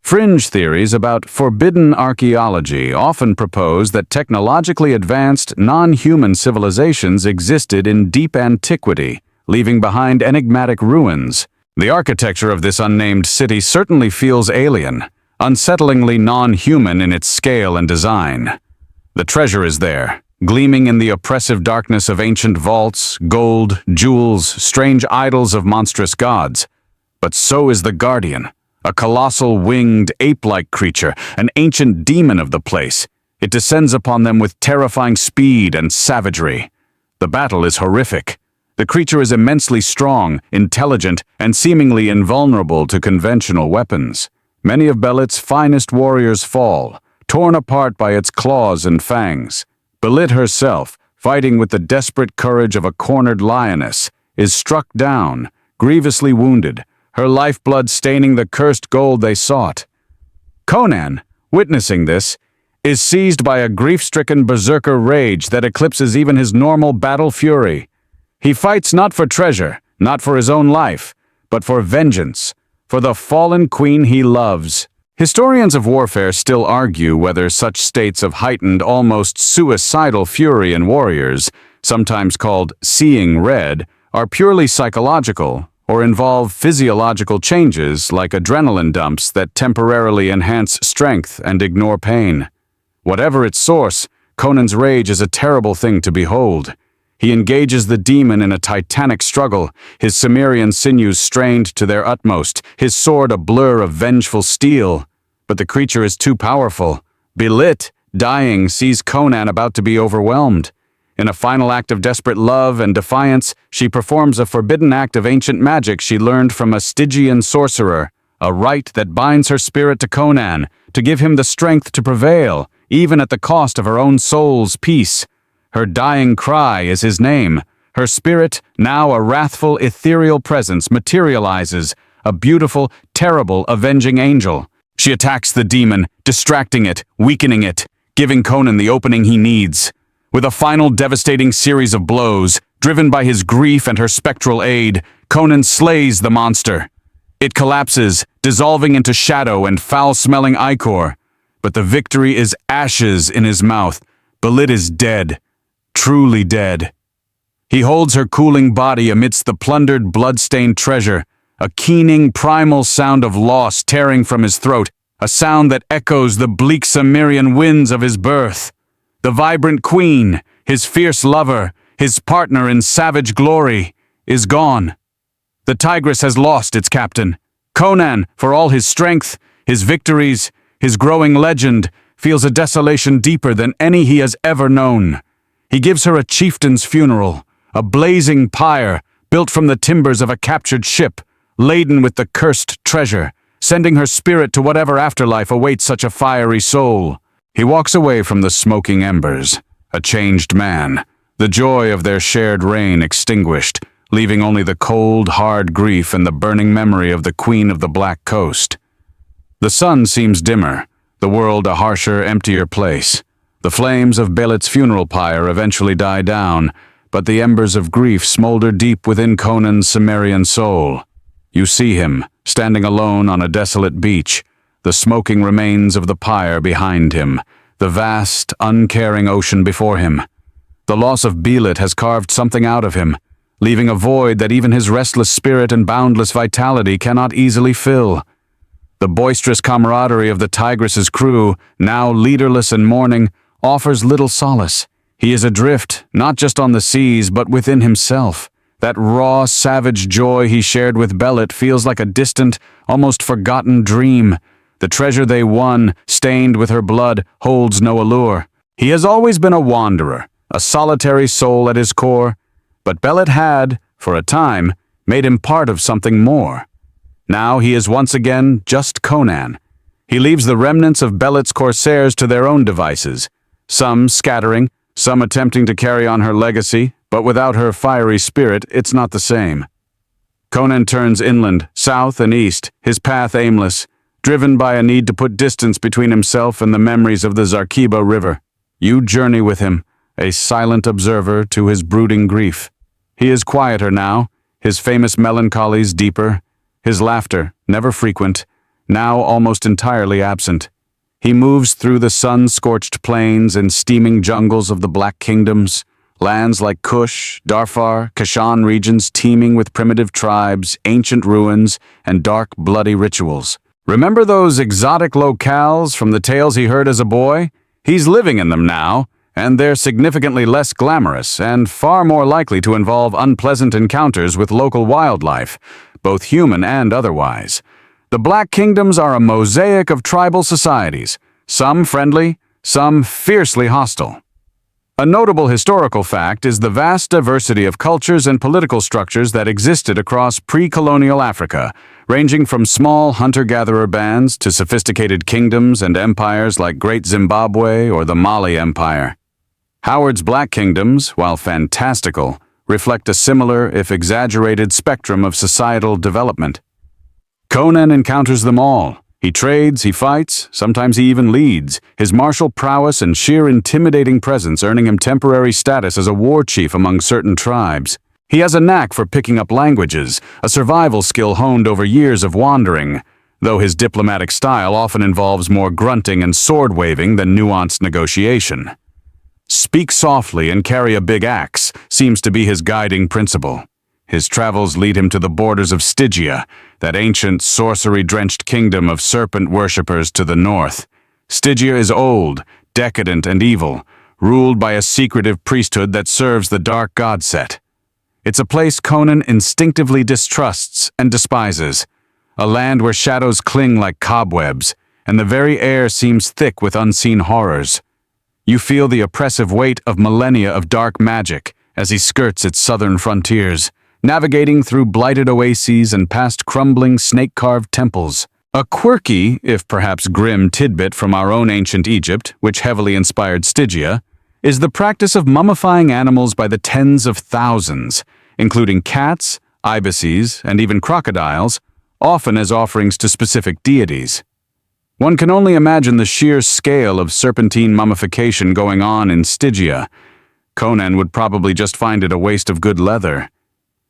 Fringe theories about forbidden archaeology often propose that technologically advanced, non-human civilizations existed in deep antiquity, leaving behind enigmatic ruins. The architecture of this unnamed city certainly feels alien, unsettlingly non-human in its scale and design. The treasure is there, gleaming in the oppressive darkness of ancient vaults, gold, jewels, strange idols of monstrous gods. But so is the Guardian, a colossal winged ape-like creature, an ancient demon of the place. It descends upon them with terrifying speed and savagery. The battle is horrific. The creature is immensely strong, intelligent, and seemingly invulnerable to conventional weapons. Many of Belit's finest warriors fall, torn apart by its claws and fangs. Belit herself, fighting with the desperate courage of a cornered lioness, is struck down, grievously wounded, her lifeblood staining the cursed gold they sought. Conan, witnessing this, is seized by a grief-stricken berserker rage that eclipses even his normal battle fury. He fights not for treasure, not for his own life, but for vengeance, for the fallen queen he loves. Historians of warfare still argue whether such states of heightened, almost suicidal fury in warriors, sometimes called seeing red, are purely psychological or involve physiological changes like adrenaline dumps that temporarily enhance strength and ignore pain. Whatever its source, Conan's rage is a terrible thing to behold. He engages the demon in a titanic struggle, his Cimmerian sinews strained to their utmost, his sword a blur of vengeful steel. But the creature is too powerful. Belit, dying, sees Conan about to be overwhelmed. In a final act of desperate love and defiance, she performs a forbidden act of ancient magic she learned from a Stygian sorcerer, a rite that binds her spirit to Conan, to give him the strength to prevail, even at the cost of her own soul's peace. Her dying cry is his name. Her spirit, now a wrathful, ethereal presence, materializes, a beautiful, terrible, avenging angel. She attacks the demon, distracting it, weakening it, giving Conan the opening he needs. With a final devastating series of blows, driven by his grief and her spectral aid, Conan slays the monster. It collapses, dissolving into shadow and foul-smelling ichor. But the victory is ashes in his mouth. Belit is dead. Truly dead. He holds her cooling body amidst the plundered, blood-stained treasure, a keening, primal sound of loss tearing from his throat, a sound that echoes the bleak Cimmerian winds of his birth. The vibrant queen, his fierce lover, his partner in savage glory, is gone. The tigress has lost its captain. Conan, for all his strength, his victories, his growing legend, feels a desolation deeper than any he has ever known. He gives her a chieftain's funeral, a blazing pyre built from the timbers of a captured ship, laden with the cursed treasure, sending her spirit to whatever afterlife awaits such a fiery soul. He walks away from the smoking embers, a changed man, the joy of their shared reign extinguished, leaving only the cold, hard grief and the burning memory of the Queen of the Black Coast. The sun seems dimmer, the world a harsher, emptier place. The flames of Belit's funeral pyre eventually die down, but the embers of grief smolder deep within Conan's Cimmerian soul. You see him, standing alone on a desolate beach, the smoking remains of the pyre behind him, the vast, uncaring ocean before him. The loss of Belit has carved something out of him, leaving a void that even his restless spirit and boundless vitality cannot easily fill. The boisterous camaraderie of the Tigress's crew, now leaderless and mourning, offers little solace. He is adrift, not just on the seas, but within himself. That raw, savage joy he shared with Belit feels like a distant, almost forgotten dream. The treasure they won, stained with her blood, holds no allure. He has always been a wanderer, a solitary soul at his core, but Belit had, for a time, made him part of something more. Now he is once again just Conan. He leaves the remnants of Belit's corsairs to their own devices, some scattering, some attempting to carry on her legacy, but without her fiery spirit, it's not the same. Conan turns inland, south and east, his path aimless, driven by a need to put distance between himself and the memories of the Zarkiba River. You journey with him, a silent observer to his brooding grief. He is quieter now, his famous melancholies deeper, his laughter, never frequent, now almost entirely absent. He moves through the sun-scorched plains and steaming jungles of the Black Kingdoms, lands like Kush, Darfar, Kashan regions teeming with primitive tribes, ancient ruins, and dark, bloody rituals. Remember those exotic locales from the tales he heard as a boy? He's living in them now, and they're significantly less glamorous and far more likely to involve unpleasant encounters with local wildlife, both human and otherwise. The Black Kingdoms are a mosaic of tribal societies, some friendly, some fiercely hostile. A notable historical fact is the vast diversity of cultures and political structures that existed across pre-colonial Africa, ranging from small hunter-gatherer bands to sophisticated kingdoms and empires like Great Zimbabwe or the Mali Empire. Howard's Black Kingdoms, while fantastical, reflect a similar, if exaggerated, spectrum of societal development. Conan encounters them all. He trades, he fights, sometimes he even leads, his martial prowess and sheer intimidating presence earning him temporary status as a war chief among certain tribes. He has a knack for picking up languages, a survival skill honed over years of wandering, though his diplomatic style often involves more grunting and sword-waving than nuanced negotiation. Speak softly and carry a big axe seems to be his guiding principle. His travels lead him to the borders of Stygia, that ancient sorcery-drenched kingdom of serpent worshippers to the north. Stygia is old, decadent, and evil, ruled by a secretive priesthood that serves the dark god Set. It's a place Conan instinctively distrusts and despises, a land where shadows cling like cobwebs, and the very air seems thick with unseen horrors. You feel the oppressive weight of millennia of dark magic as he skirts its southern frontiers, navigating through blighted oases and past crumbling snake-carved temples. A quirky, if perhaps grim, tidbit from our own ancient Egypt, which heavily inspired Stygia, is the practice of mummifying animals by the tens of thousands, including cats, ibises, and even crocodiles, often as offerings to specific deities. One can only imagine the sheer scale of serpentine mummification going on in Stygia. Conan would probably just find it a waste of good leather.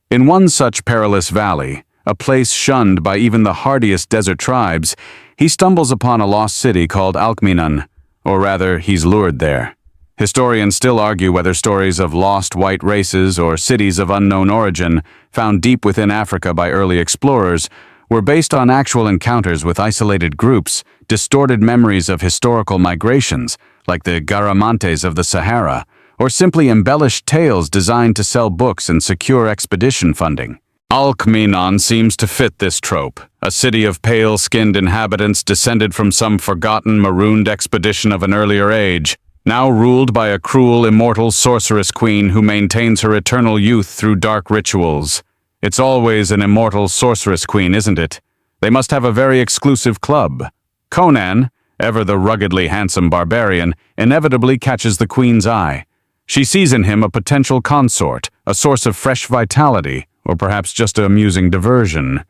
In one such perilous valley, a place shunned by even the hardiest desert tribes, he stumbles upon a lost city called Alkmeenon, or rather, he's lured there. Historians still argue whether stories of lost white races or cities of unknown origin, found deep within Africa by early explorers, were based on actual encounters with isolated groups, distorted memories of historical migrations, like the Garamantes of the Sahara, or simply embellished tales designed to sell books and secure expedition funding. Alkmeenon seems to fit this trope, a city of pale-skinned inhabitants descended from some forgotten marooned expedition of an earlier age, now ruled by a cruel, immortal sorceress queen who maintains her eternal youth through dark rituals. It's always an immortal sorceress queen, isn't it? They must have a very exclusive club. Conan, ever the ruggedly handsome barbarian, inevitably catches the queen's eye. She sees in him a potential consort, a source of fresh vitality, or perhaps just an amusing diversion.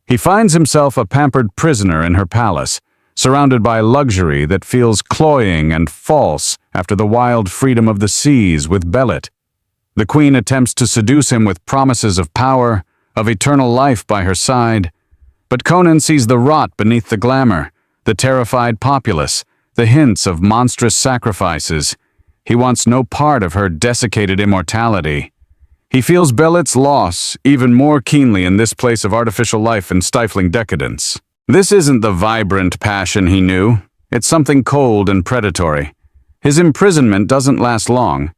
He finds himself a pampered prisoner in her palace, surrounded by luxury that feels cloying and false after the wild freedom of the seas with Belit. The queen attempts to seduce him with promises of power, of eternal life by her side, but Conan sees the rot beneath the glamour, the terrified populace, the hints of monstrous sacrifices. He wants no part of her desiccated immortality. He feels Belit's loss even more keenly in this place of artificial life and stifling decadence. This isn't the vibrant passion he knew. It's something cold and predatory. his imprisonment doesn't last long.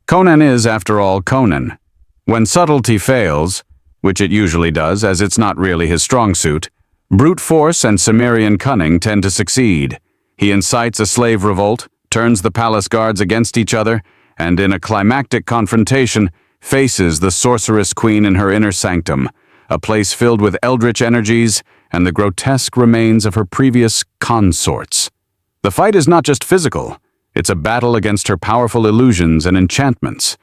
Conan is, after all, Conan. When subtlety fails, which it usually does as it's not really his strong suit, brute force and Cimmerian cunning tend to succeed. He incites a slave revolt, turns the palace guards against each other, and in a climactic confrontation, faces the sorceress queen in her inner sanctum, a place filled with eldritch energies and the grotesque remains of her previous consorts. The fight is not just physical, it's a battle against her powerful illusions and enchantments.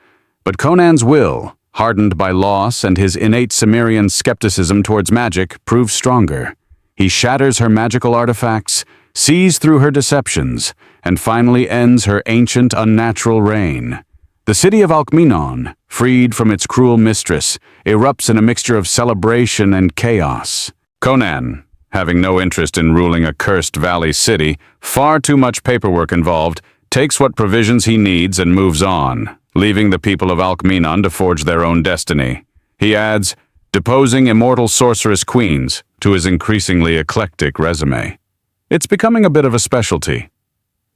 But Conan's will, hardened by loss and his innate Cimmerian skepticism towards magic, proves stronger. He shatters her magical artifacts, sees through her deceptions, and finally ends her ancient, unnatural reign. The city of Alkmenon, freed from its cruel mistress, erupts in a mixture of celebration and chaos. Conan, having no interest in ruling a cursed valley city, far too much paperwork involved, takes what provisions he needs and moves on, leaving the people of Alkmenon to forge their own destiny. He adds, deposing immortal sorceress queens to his increasingly eclectic resume. It's becoming a bit of a specialty.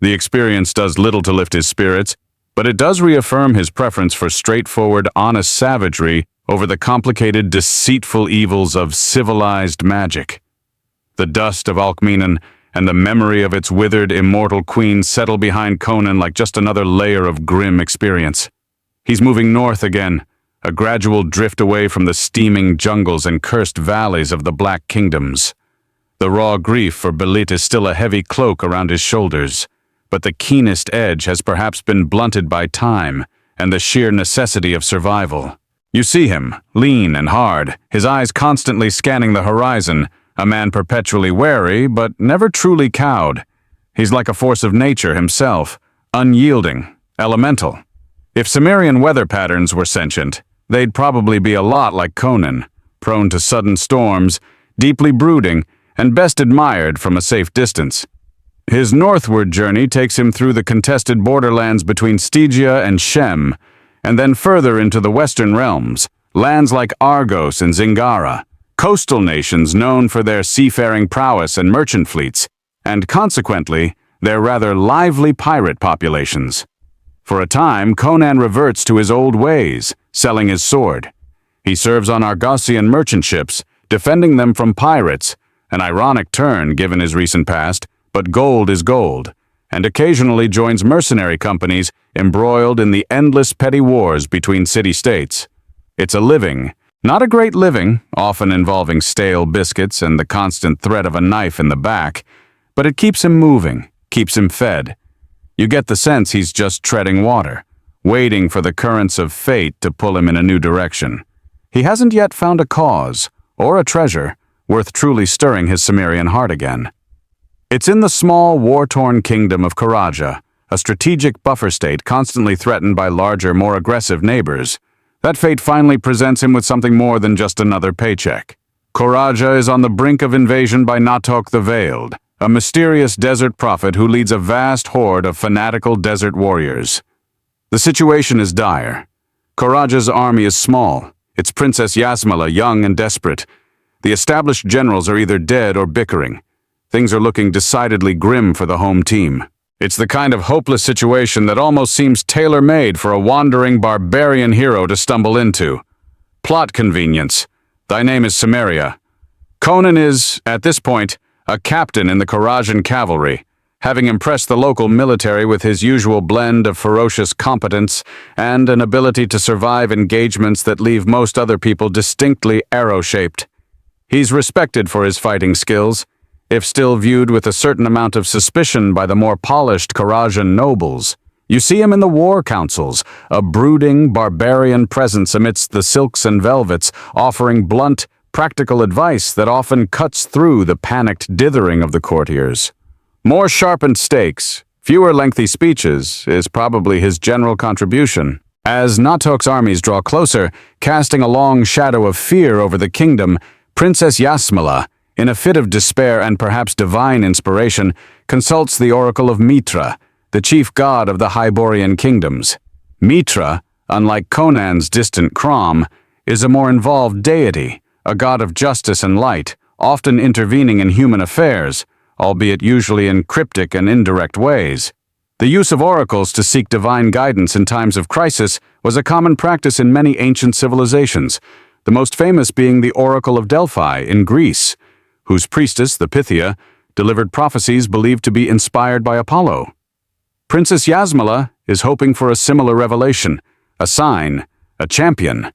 The experience does little to lift his spirits, but it does reaffirm his preference for straightforward, honest savagery over the complicated, deceitful evils of civilized magic. The dust of Alkmenon and the memory of its withered, immortal queen settle behind Conan like just another layer of grim experience. He's moving north again, a gradual drift away from the steaming jungles and cursed valleys of the Black Kingdoms. The raw grief for Belit is still a heavy cloak around his shoulders, but the keenest edge has perhaps been blunted by time and the sheer necessity of survival. You see him, lean and hard, his eyes constantly scanning the horizon, a man perpetually wary but never truly cowed. He's like a force of nature himself, unyielding, elemental. If Cimmerian weather patterns were sentient, they'd probably be a lot like Conan, prone to sudden storms, deeply brooding, and best admired from a safe distance. His northward journey takes him through the contested borderlands between Stygia and Shem, and then further into the western realms, lands like Argos and Zingara, coastal nations known for their seafaring prowess and merchant fleets, and consequently, their rather lively pirate populations. For a time, Conan reverts to his old ways, selling his sword. He serves on Argosian merchant ships, defending them from pirates, an ironic turn given his recent past, but gold is gold, and occasionally joins mercenary companies embroiled in the endless petty wars between city-states. It's a living, not a great living, often involving stale biscuits and the constant threat of a knife in the back, but it keeps him moving, keeps him fed. You get the sense he's just treading water, waiting for the currents of fate to pull him in a new direction. He hasn't yet found a cause, or a treasure, worth truly stirring his Cimmerian heart again. It's in the small, war-torn kingdom of Karaja, a strategic buffer state constantly threatened by larger, more aggressive neighbors, that fate finally presents him with something more than just another paycheck. Karaja is on the brink of invasion by Natok the Veiled, a mysterious desert prophet who leads a vast horde of fanatical desert warriors. The situation is dire. Karaja's army is small, its Princess Yasmala young and desperate. The established generals are either dead or bickering. Things are looking decidedly grim for the home team. It's the kind of hopeless situation that almost seems tailor-made for a wandering barbarian hero to stumble into. Plot convenience. Thy name is Cimmeria. Conan is, at this point, a captain in the Karajan cavalry, having impressed the local military with his usual blend of ferocious competence and an ability to survive engagements that leave most other people distinctly arrow-shaped. He's respected for his fighting skills, if still viewed with a certain amount of suspicion by the more polished Karajan nobles. You see him in the war councils, a brooding, barbarian presence amidst the silks and velvets, offering blunt, practical advice that often cuts through the panicked dithering of the courtiers. More sharpened stakes, fewer lengthy speeches, is probably his general contribution. As Natok's armies draw closer, casting a long shadow of fear over the kingdom, Princess Yasmala, in a fit of despair and perhaps divine inspiration, consults the oracle of Mitra, the chief god of the Hyborian kingdoms. Mitra, unlike Conan's distant Crom, is a more involved deity, a god of justice and light, often intervening in human affairs, albeit usually in cryptic and indirect ways. The use of oracles to seek divine guidance in times of crisis was a common practice in many ancient civilizations, the most famous being the Oracle of Delphi in Greece, whose priestess, the Pythia, delivered prophecies believed to be inspired by Apollo. Princess Yasmela is hoping for a similar revelation, a sign, a champion.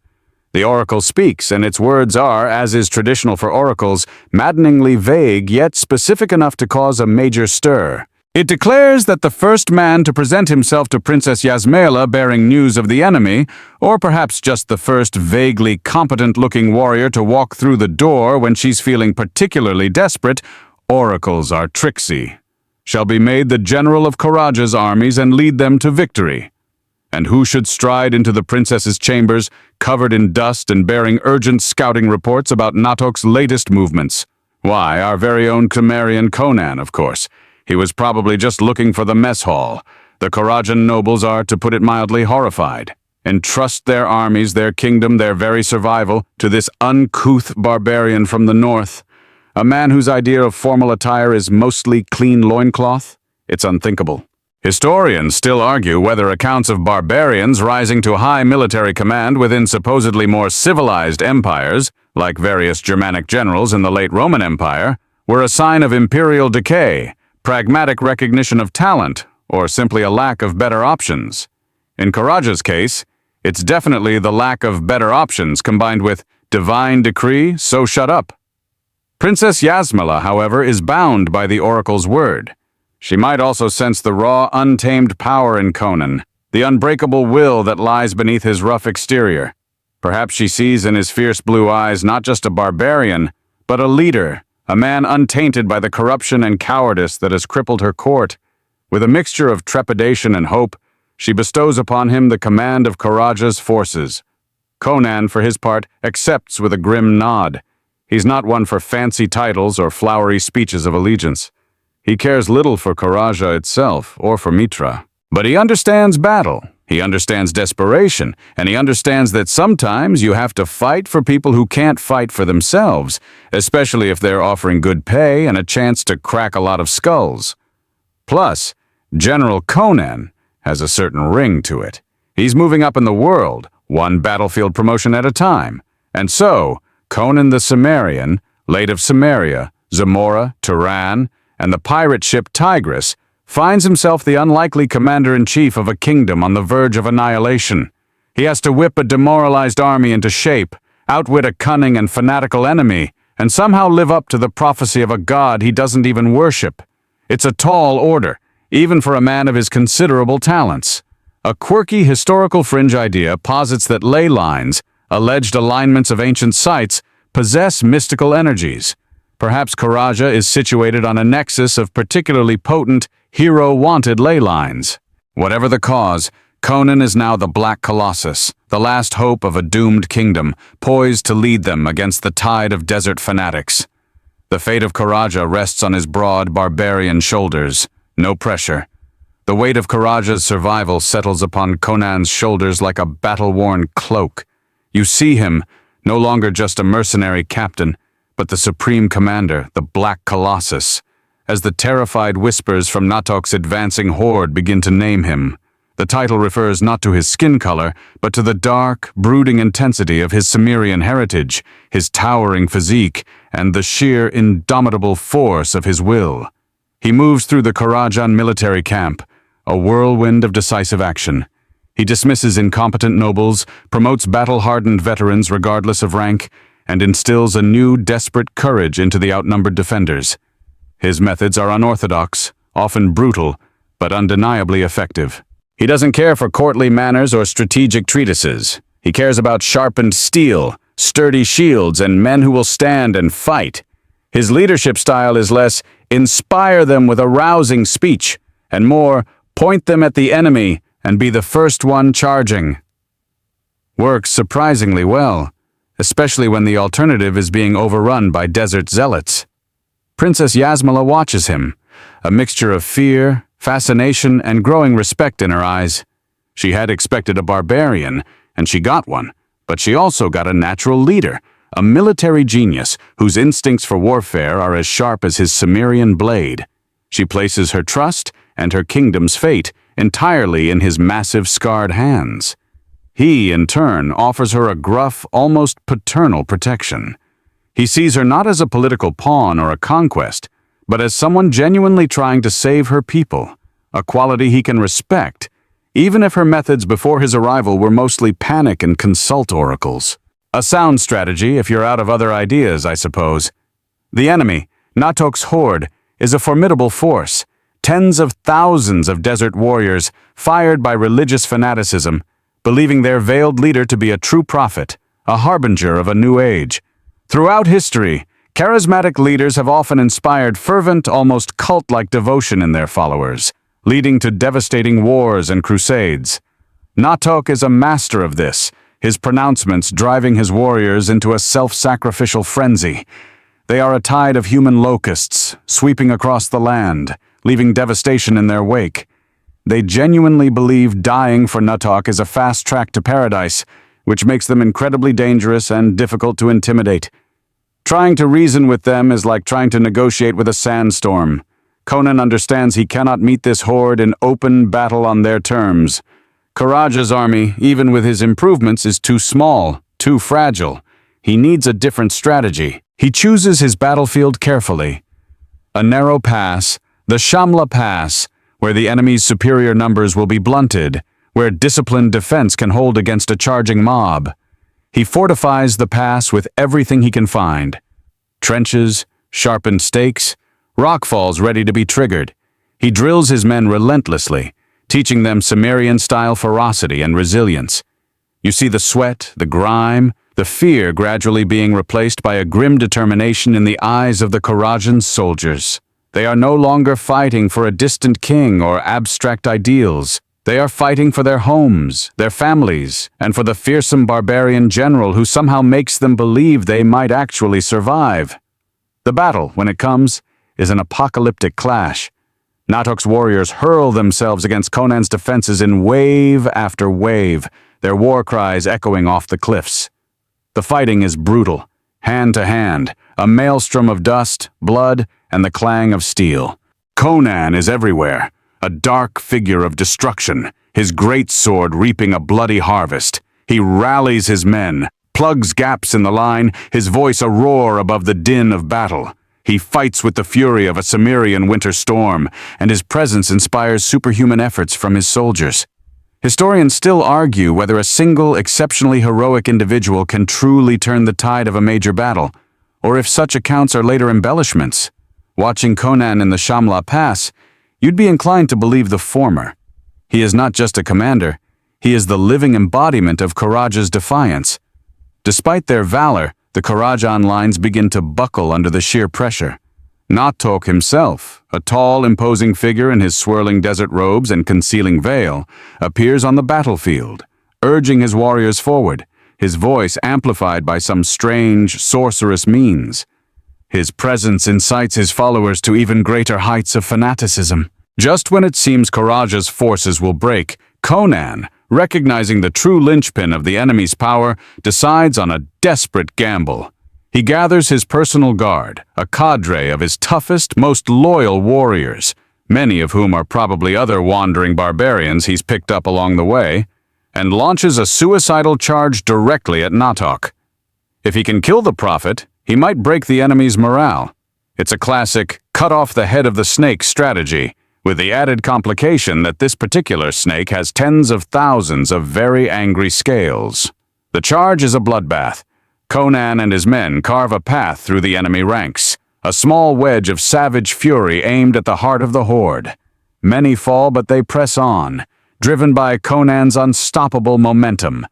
The oracle speaks, and its words are, as is traditional for oracles, maddeningly vague yet specific enough to cause a major stir. It declares that the first man to present himself to Princess Yasmela bearing news of the enemy, or perhaps just the first vaguely competent-looking warrior to walk through the door when she's feeling particularly desperate, oracles are tricksy, shall be made the general of Karaja's armies and lead them to victory. And who should stride into the princess's chambers, covered in dust and bearing urgent scouting reports about Natok's latest movements? Why, our very own Cimmerian Conan, of course. He was probably just looking for the mess hall. The Karajan nobles are, to put it mildly, horrified. Entrust their armies, their kingdom, their very survival to this uncouth barbarian from the north. A man whose idea of formal attire is mostly clean loincloth? It's unthinkable. Historians still argue whether accounts of barbarians rising to high military command within supposedly more civilized empires, like various Germanic generals in the late Roman Empire, were a sign of imperial decay, pragmatic recognition of talent, or simply a lack of better options. In Karaja's case, it's definitely the lack of better options combined with divine decree, so shut up. Princess Yasmela, however, is bound by the oracle's word. She might also sense the raw, untamed power in Conan, the unbreakable will that lies beneath his rough exterior. Perhaps she sees in his fierce blue eyes not just a barbarian, but a leader, a man untainted by the corruption and cowardice that has crippled her court. With a mixture of trepidation and hope, she bestows upon him the command of Karaja's forces. Conan, for his part, accepts with a grim nod. He's not one for fancy titles or flowery speeches of allegiance. He cares little for Karaja itself or for Mitra. But he understands battle, he understands desperation, and he understands that sometimes you have to fight for people who can't fight for themselves, especially if they're offering good pay and a chance to crack a lot of skulls. Plus, General Conan has a certain ring to it. He's moving up in the world, one battlefield promotion at a time. And so, Conan the Cimmerian, late of Cimmeria, Zamora, Turan, and the pirate ship Tigris, finds himself the unlikely commander-in-chief of a kingdom on the verge of annihilation. He has to whip a demoralized army into shape, outwit a cunning and fanatical enemy, and somehow live up to the prophecy of a god he doesn't even worship. It's a tall order, even for a man of his considerable talents. A quirky historical fringe idea posits that ley lines, alleged alignments of ancient sites, possess mystical energies. Perhaps Karaja is situated on a nexus of particularly potent, hero-wanted ley lines. Whatever the cause, Conan is now the Black Colossus, the last hope of a doomed kingdom, poised to lead them against the tide of desert fanatics. The fate of Karaja rests on his broad, barbarian shoulders. No pressure. The weight of Karaja's survival settles upon Conan's shoulders like a battle-worn cloak. You see him, no longer just a mercenary captain, but the supreme commander, the Black Colossus, as the terrified whispers from Natok's advancing horde begin to name him. The title refers not to his skin color, but to the dark, brooding intensity of his Cimmerian heritage, his towering physique, and the sheer, indomitable force of his will. He moves through the Karajan military camp, a whirlwind of decisive action. He dismisses incompetent nobles, promotes battle-hardened veterans regardless of rank, and instills a new, desperate courage into the outnumbered defenders. His methods are unorthodox, often brutal, but undeniably effective. He doesn't care for courtly manners or strategic treatises. He cares about sharpened steel, sturdy shields, and men who will stand and fight. His leadership style is less, inspire them with a rousing speech, and more, point them at the enemy and be the first one charging. Works surprisingly well, especially when the alternative is being overrun by desert zealots. Princess Yasmela watches him, a mixture of fear, fascination, and growing respect in her eyes. She had expected a barbarian, and she got one, but she also got a natural leader, a military genius whose instincts for warfare are as sharp as his Cimmerian blade. She places her trust and her kingdom's fate entirely in his massive scarred hands. He, in turn, offers her a gruff, almost paternal protection. He sees her not as a political pawn or a conquest, but as someone genuinely trying to save her people, a quality he can respect, even if her methods before his arrival were mostly panic and consult oracles. A sound strategy if you're out of other ideas, I suppose. The enemy, Natok's horde, is a formidable force, tens of thousands of desert warriors fired by religious fanaticism, believing their veiled leader to be a true prophet, a harbinger of a new age. Throughout history, charismatic leaders have often inspired fervent, almost cult-like devotion in their followers, leading to devastating wars and crusades. Natok is a master of this, his pronouncements driving his warriors into a self-sacrificial frenzy. They are a tide of human locusts, sweeping across the land, leaving devastation in their wake. They genuinely believe dying for Natok is a fast track to paradise, which makes them incredibly dangerous and difficult to intimidate. Trying to reason with them is like trying to negotiate with a sandstorm. Conan understands he cannot meet this horde in open battle on their terms. Karaja's army, even with his improvements, is too small, too fragile. He needs a different strategy. He chooses his battlefield carefully. A narrow pass, the Shamla Pass, where the enemy's superior numbers will be blunted, where disciplined defense can hold against a charging mob. He fortifies the pass with everything he can find. Trenches, sharpened stakes, rockfalls ready to be triggered. He drills his men relentlessly, teaching them Cimmerian-style ferocity and resilience. You see the sweat, the grime, the fear gradually being replaced by a grim determination in the eyes of the Karajan soldiers. They are no longer fighting for a distant king or abstract ideals. They are fighting for their homes, their families, and for the fearsome barbarian general who somehow makes them believe they might actually survive. The battle, when it comes, is an apocalyptic clash. Natok's warriors hurl themselves against Conan's defenses in wave after wave, their war cries echoing off the cliffs. The fighting is brutal, hand to hand, a maelstrom of dust, blood, and the clang of steel. Conan is everywhere, a dark figure of destruction, his great sword reaping a bloody harvest. He rallies his men, plugs gaps in the line, his voice a roar above the din of battle. He fights with the fury of a Cimmerian winter storm, and his presence inspires superhuman efforts from his soldiers. Historians still argue whether a single, exceptionally heroic individual can truly turn the tide of a major battle, or if such accounts are later embellishments. Watching Conan in the Shamla Pass, you'd be inclined to believe the former. He is not just a commander, he is the living embodiment of Karaja's defiance. Despite their valor, the Karajan lines begin to buckle under the sheer pressure. Natok himself, a tall, imposing figure in his swirling desert robes and concealing veil, appears on the battlefield, urging his warriors forward, his voice amplified by some strange, sorcerous means. His presence incites his followers to even greater heights of fanaticism. Just when it seems Karaja's forces will break, Conan, recognizing the true linchpin of the enemy's power, decides on a desperate gamble. He gathers his personal guard, a cadre of his toughest, most loyal warriors, many of whom are probably other wandering barbarians he's picked up along the way, and launches a suicidal charge directly at Natok. If he can kill the prophet, he might break the enemy's morale. It's a classic cut off the head of the snake strategy, with the added complication that this particular snake has tens of thousands of very angry scales. The charge is a bloodbath. Conan and his men carve a path through the enemy ranks, a small wedge of savage fury aimed at the heart of the horde. Many fall, but they press on, driven by Conan's unstoppable momentum.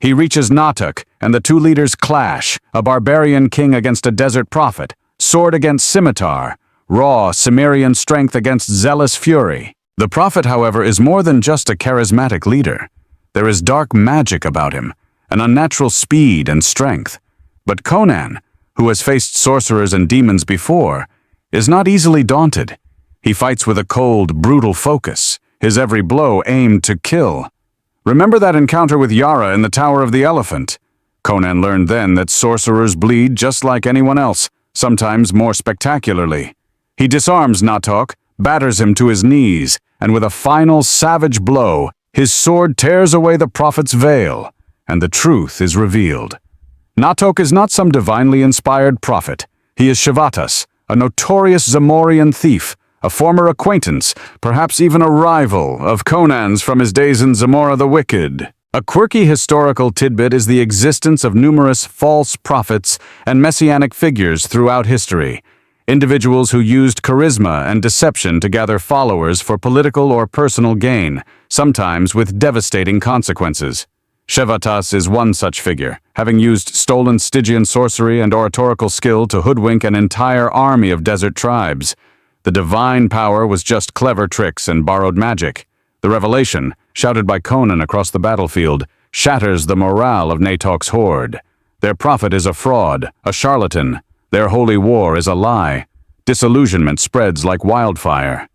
He reaches Natok, and the two leaders clash, a barbarian king against a desert prophet, sword against scimitar, raw Cimmerian strength against zealous fury. The prophet, however, is more than just a charismatic leader. There is dark magic about him, an unnatural speed and strength. But Conan, who has faced sorcerers and demons before, is not easily daunted. He fights with a cold, brutal focus, his every blow aimed to kill. Remember that encounter with Yara in the Tower of the Elephant? Conan learned then that sorcerers bleed just like anyone else, sometimes more spectacularly. He disarms Natok, batters him to his knees, and with a final savage blow, his sword tears away the prophet's veil, and the truth is revealed. Natok is not some divinely inspired prophet. He is Shivatas, a notorious Cimmerian thief, a former acquaintance, perhaps even a rival, of Conan's from his days in Zamora the Wicked. A quirky historical tidbit is the existence of numerous false prophets and messianic figures throughout history, individuals who used charisma and deception to gather followers for political or personal gain, sometimes with devastating consequences. Shivatas is one such figure, having used stolen Stygian sorcery and oratorical skill to hoodwink an entire army of desert tribes. The divine power was just clever tricks and borrowed magic. The revelation, shouted by Conan across the battlefield, shatters the morale of Natok's horde. Their prophet is a fraud, a charlatan. Their holy war is a lie. Disillusionment spreads like wildfire.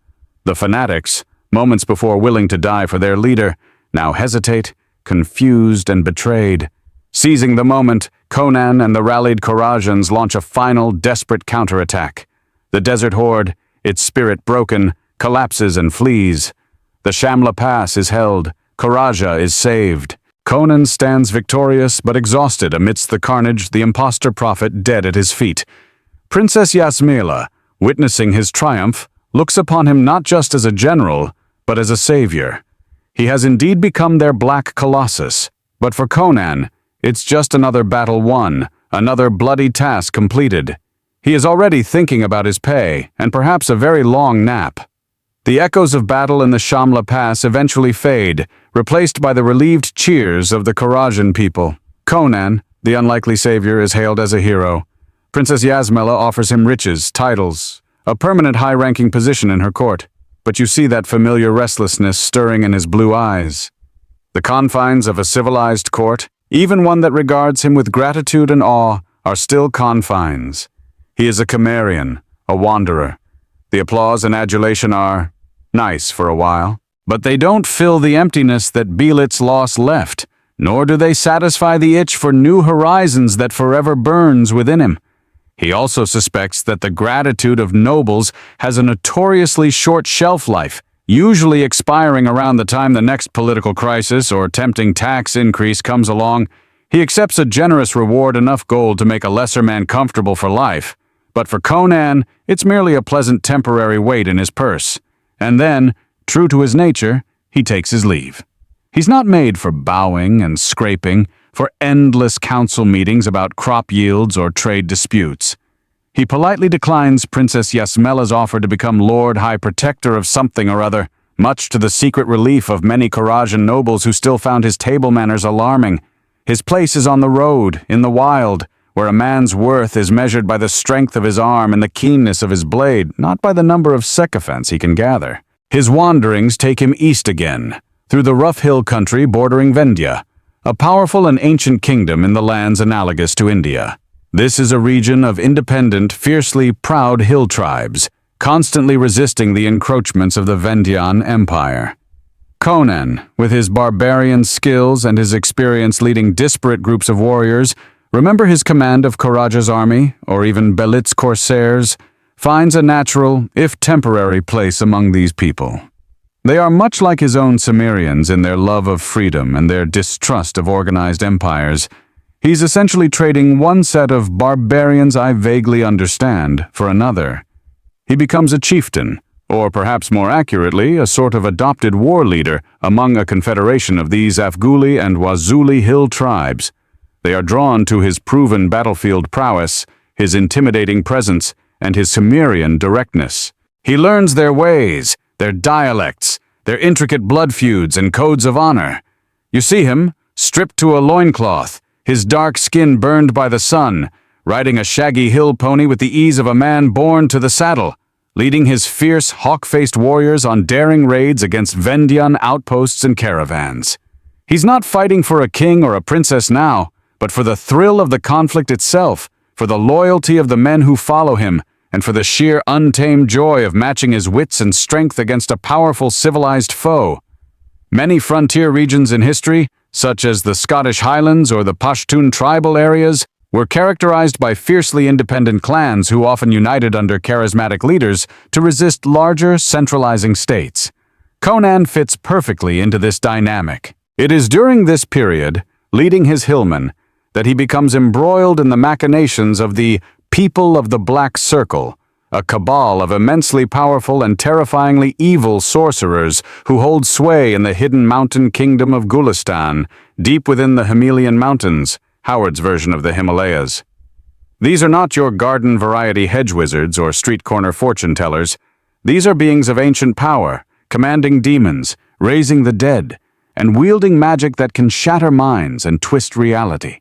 The fanatics, moments before willing to die for their leader, now hesitate, confused and betrayed. Seizing the moment, Conan and the rallied Korajans launch a final, desperate counterattack. The desert horde, its spirit broken, collapses and flees. The Shamla Pass is held. Koraja is saved. Conan stands victorious but exhausted amidst the carnage, the impostor prophet dead at his feet. Princess Yasmela, witnessing his triumph, looks upon him not just as a general, but as a savior. He has indeed become their black colossus, but for Conan, it's just another battle won, another bloody task completed. He is already thinking about his pay, and perhaps a very long nap. The echoes of battle in the Shamla Pass eventually fade, replaced by the relieved cheers of the Korajan people. Conan, the unlikely savior, is hailed as a hero. Princess Yasmela offers him riches, titles, a permanent high-ranking position in her court. But you see that familiar restlessness stirring in his blue eyes. The confines of a civilized court, even one that regards him with gratitude and awe, are still confines. He is a Cimmerian, a wanderer. The applause and adulation are nice for a while, but they don't fill the emptiness that Belit's loss left, nor do they satisfy the itch for new horizons that forever burns within him. He also suspects that the gratitude of nobles has a notoriously short shelf life, usually expiring around the time the next political crisis or tempting tax increase comes along. He accepts a generous reward, enough gold to make a lesser man comfortable for life. But for Conan, it's merely a pleasant temporary weight in his purse. And then, true to his nature, he takes his leave. He's not made for bowing and scraping, for endless council meetings about crop yields or trade disputes. He politely declines Princess Yasmela's offer to become Lord High Protector of something or other, much to the secret relief of many Korajan nobles who still found his table manners alarming. His place is on the road, in the wild, where a man's worth is measured by the strength of his arm and the keenness of his blade, not by the number of sycophants he can gather. His wanderings take him east again, through the rough hill country bordering Vendya, a powerful and ancient kingdom in the lands analogous to India. This is a region of independent, fiercely proud hill tribes, constantly resisting the encroachments of the Vendyan Empire. Conan, with his barbarian skills and his experience leading disparate groups of warriors, remember his command of Koraja's army, or even Belit's corsairs, finds a natural, if temporary, place among these people. They are much like his own Cimmerians in their love of freedom and their distrust of organized empires. He's essentially trading one set of barbarians I vaguely understand for another. He becomes a chieftain, or perhaps more accurately, a sort of adopted war leader among a confederation of these Afghuli and Wazuli hill tribes. They are drawn to his proven battlefield prowess, his intimidating presence, and his Cimmerian directness. He learns their ways, their dialects, their intricate blood feuds and codes of honor. You see him, stripped to a loincloth, his dark skin burned by the sun, riding a shaggy hill pony with the ease of a man born to the saddle, leading his fierce, hawk-faced warriors on daring raids against Vendyan outposts and caravans. He's not fighting for a king or a princess now, but for the thrill of the conflict itself, for the loyalty of the men who follow him, and for the sheer untamed joy of matching his wits and strength against a powerful civilized foe. Many frontier regions in history, such as the Scottish Highlands or the Pashtun tribal areas, were characterized by fiercely independent clans who often united under charismatic leaders to resist larger, centralizing states. Conan fits perfectly into this dynamic. It is during this period, leading his hillmen, that he becomes embroiled in the machinations of the People of the Black Circle, a cabal of immensely powerful and terrifyingly evil sorcerers who hold sway in the hidden mountain kingdom of Gulistan, deep within the Himalayan mountains, Howard's version of the Himalayas. These are not your garden variety hedge wizards or street corner fortune tellers. These are beings of ancient power, commanding demons, raising the dead, and wielding magic that can shatter minds and twist reality.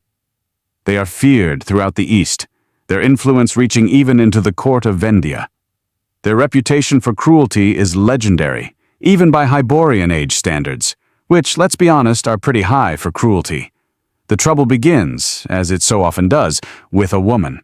They are feared throughout the East, their influence reaching even into the court of Vendia. Their reputation for cruelty is legendary, even by Hyborian age standards, which, let's be honest, are pretty high for cruelty. The trouble begins, as it so often does, with a woman.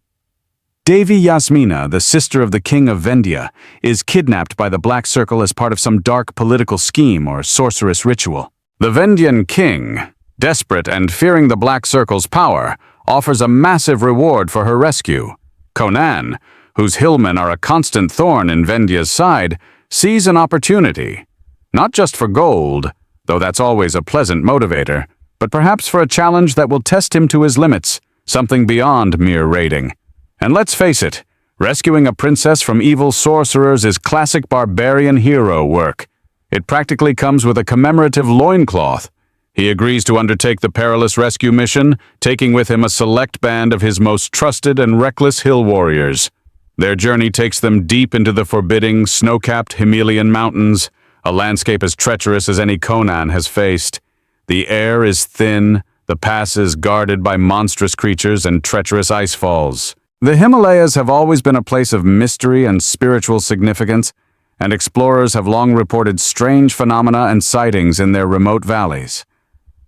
Devi Yasmina, the sister of the king of Vendia, is kidnapped by the Black Circle as part of some dark political scheme or sorcerous ritual. The Vendian king, desperate and fearing the Black Circle's power, offers a massive reward for her rescue. Conan, whose hillmen are a constant thorn in Vendia's side, sees an opportunity, not just for gold, though that's always a pleasant motivator, but perhaps for a challenge that will test him to his limits, something beyond mere raiding. And let's face it, rescuing a princess from evil sorcerers is classic barbarian hero work. It practically comes with a commemorative loincloth. He agrees to undertake the perilous rescue mission, taking with him a select band of his most trusted and reckless hill warriors. Their journey takes them deep into the forbidding, snow-capped Himalayan mountains, a landscape as treacherous as any Conan has faced. The air is thin, the pass is guarded by monstrous creatures and treacherous ice falls. The Himalayas have always been a place of mystery and spiritual significance, and explorers have long reported strange phenomena and sightings in their remote valleys.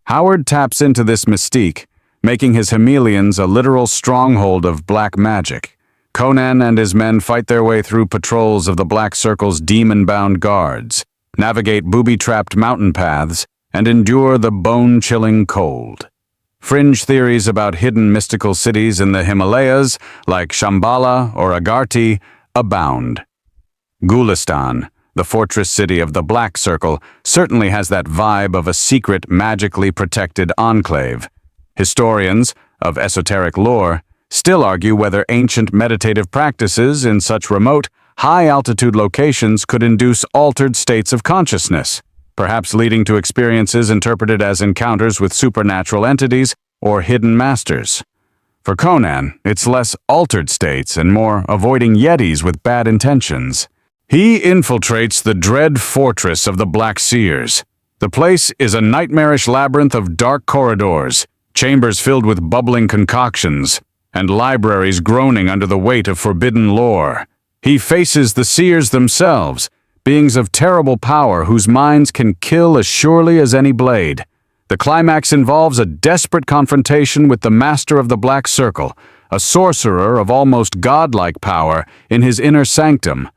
Howard taps into this mystique, making his Himalayans a literal stronghold of black magic. Conan and his men fight their way through patrols of the Black Circle's demon-bound guards, navigate booby-trapped mountain paths, and endure the bone-chilling cold. Fringe theories about hidden mystical cities in the Himalayas, like Shambhala or Agarthi, abound. Gulistan, the fortress city of the Black Circle, certainly has that vibe of a secret, magically protected enclave. Historians of esoteric lore still argue whether ancient meditative practices in such remote, high-altitude locations could induce altered states of consciousness, perhaps leading to experiences interpreted as encounters with supernatural entities or hidden masters. For Conan, it's less altered states and more avoiding yetis with bad intentions. He infiltrates the dread fortress of the Black Seers. The place is a nightmarish labyrinth of dark corridors, chambers filled with bubbling concoctions, and libraries groaning under the weight of forbidden lore. He faces the Seers themselves, beings of terrible power whose minds can kill as surely as any blade. The climax involves a desperate confrontation with the Master of the Black Circle, a sorcerer of almost godlike power in his inner sanctum.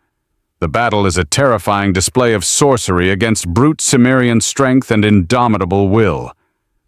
The battle is a terrifying display of sorcery against brute Cimmerian strength and indomitable will.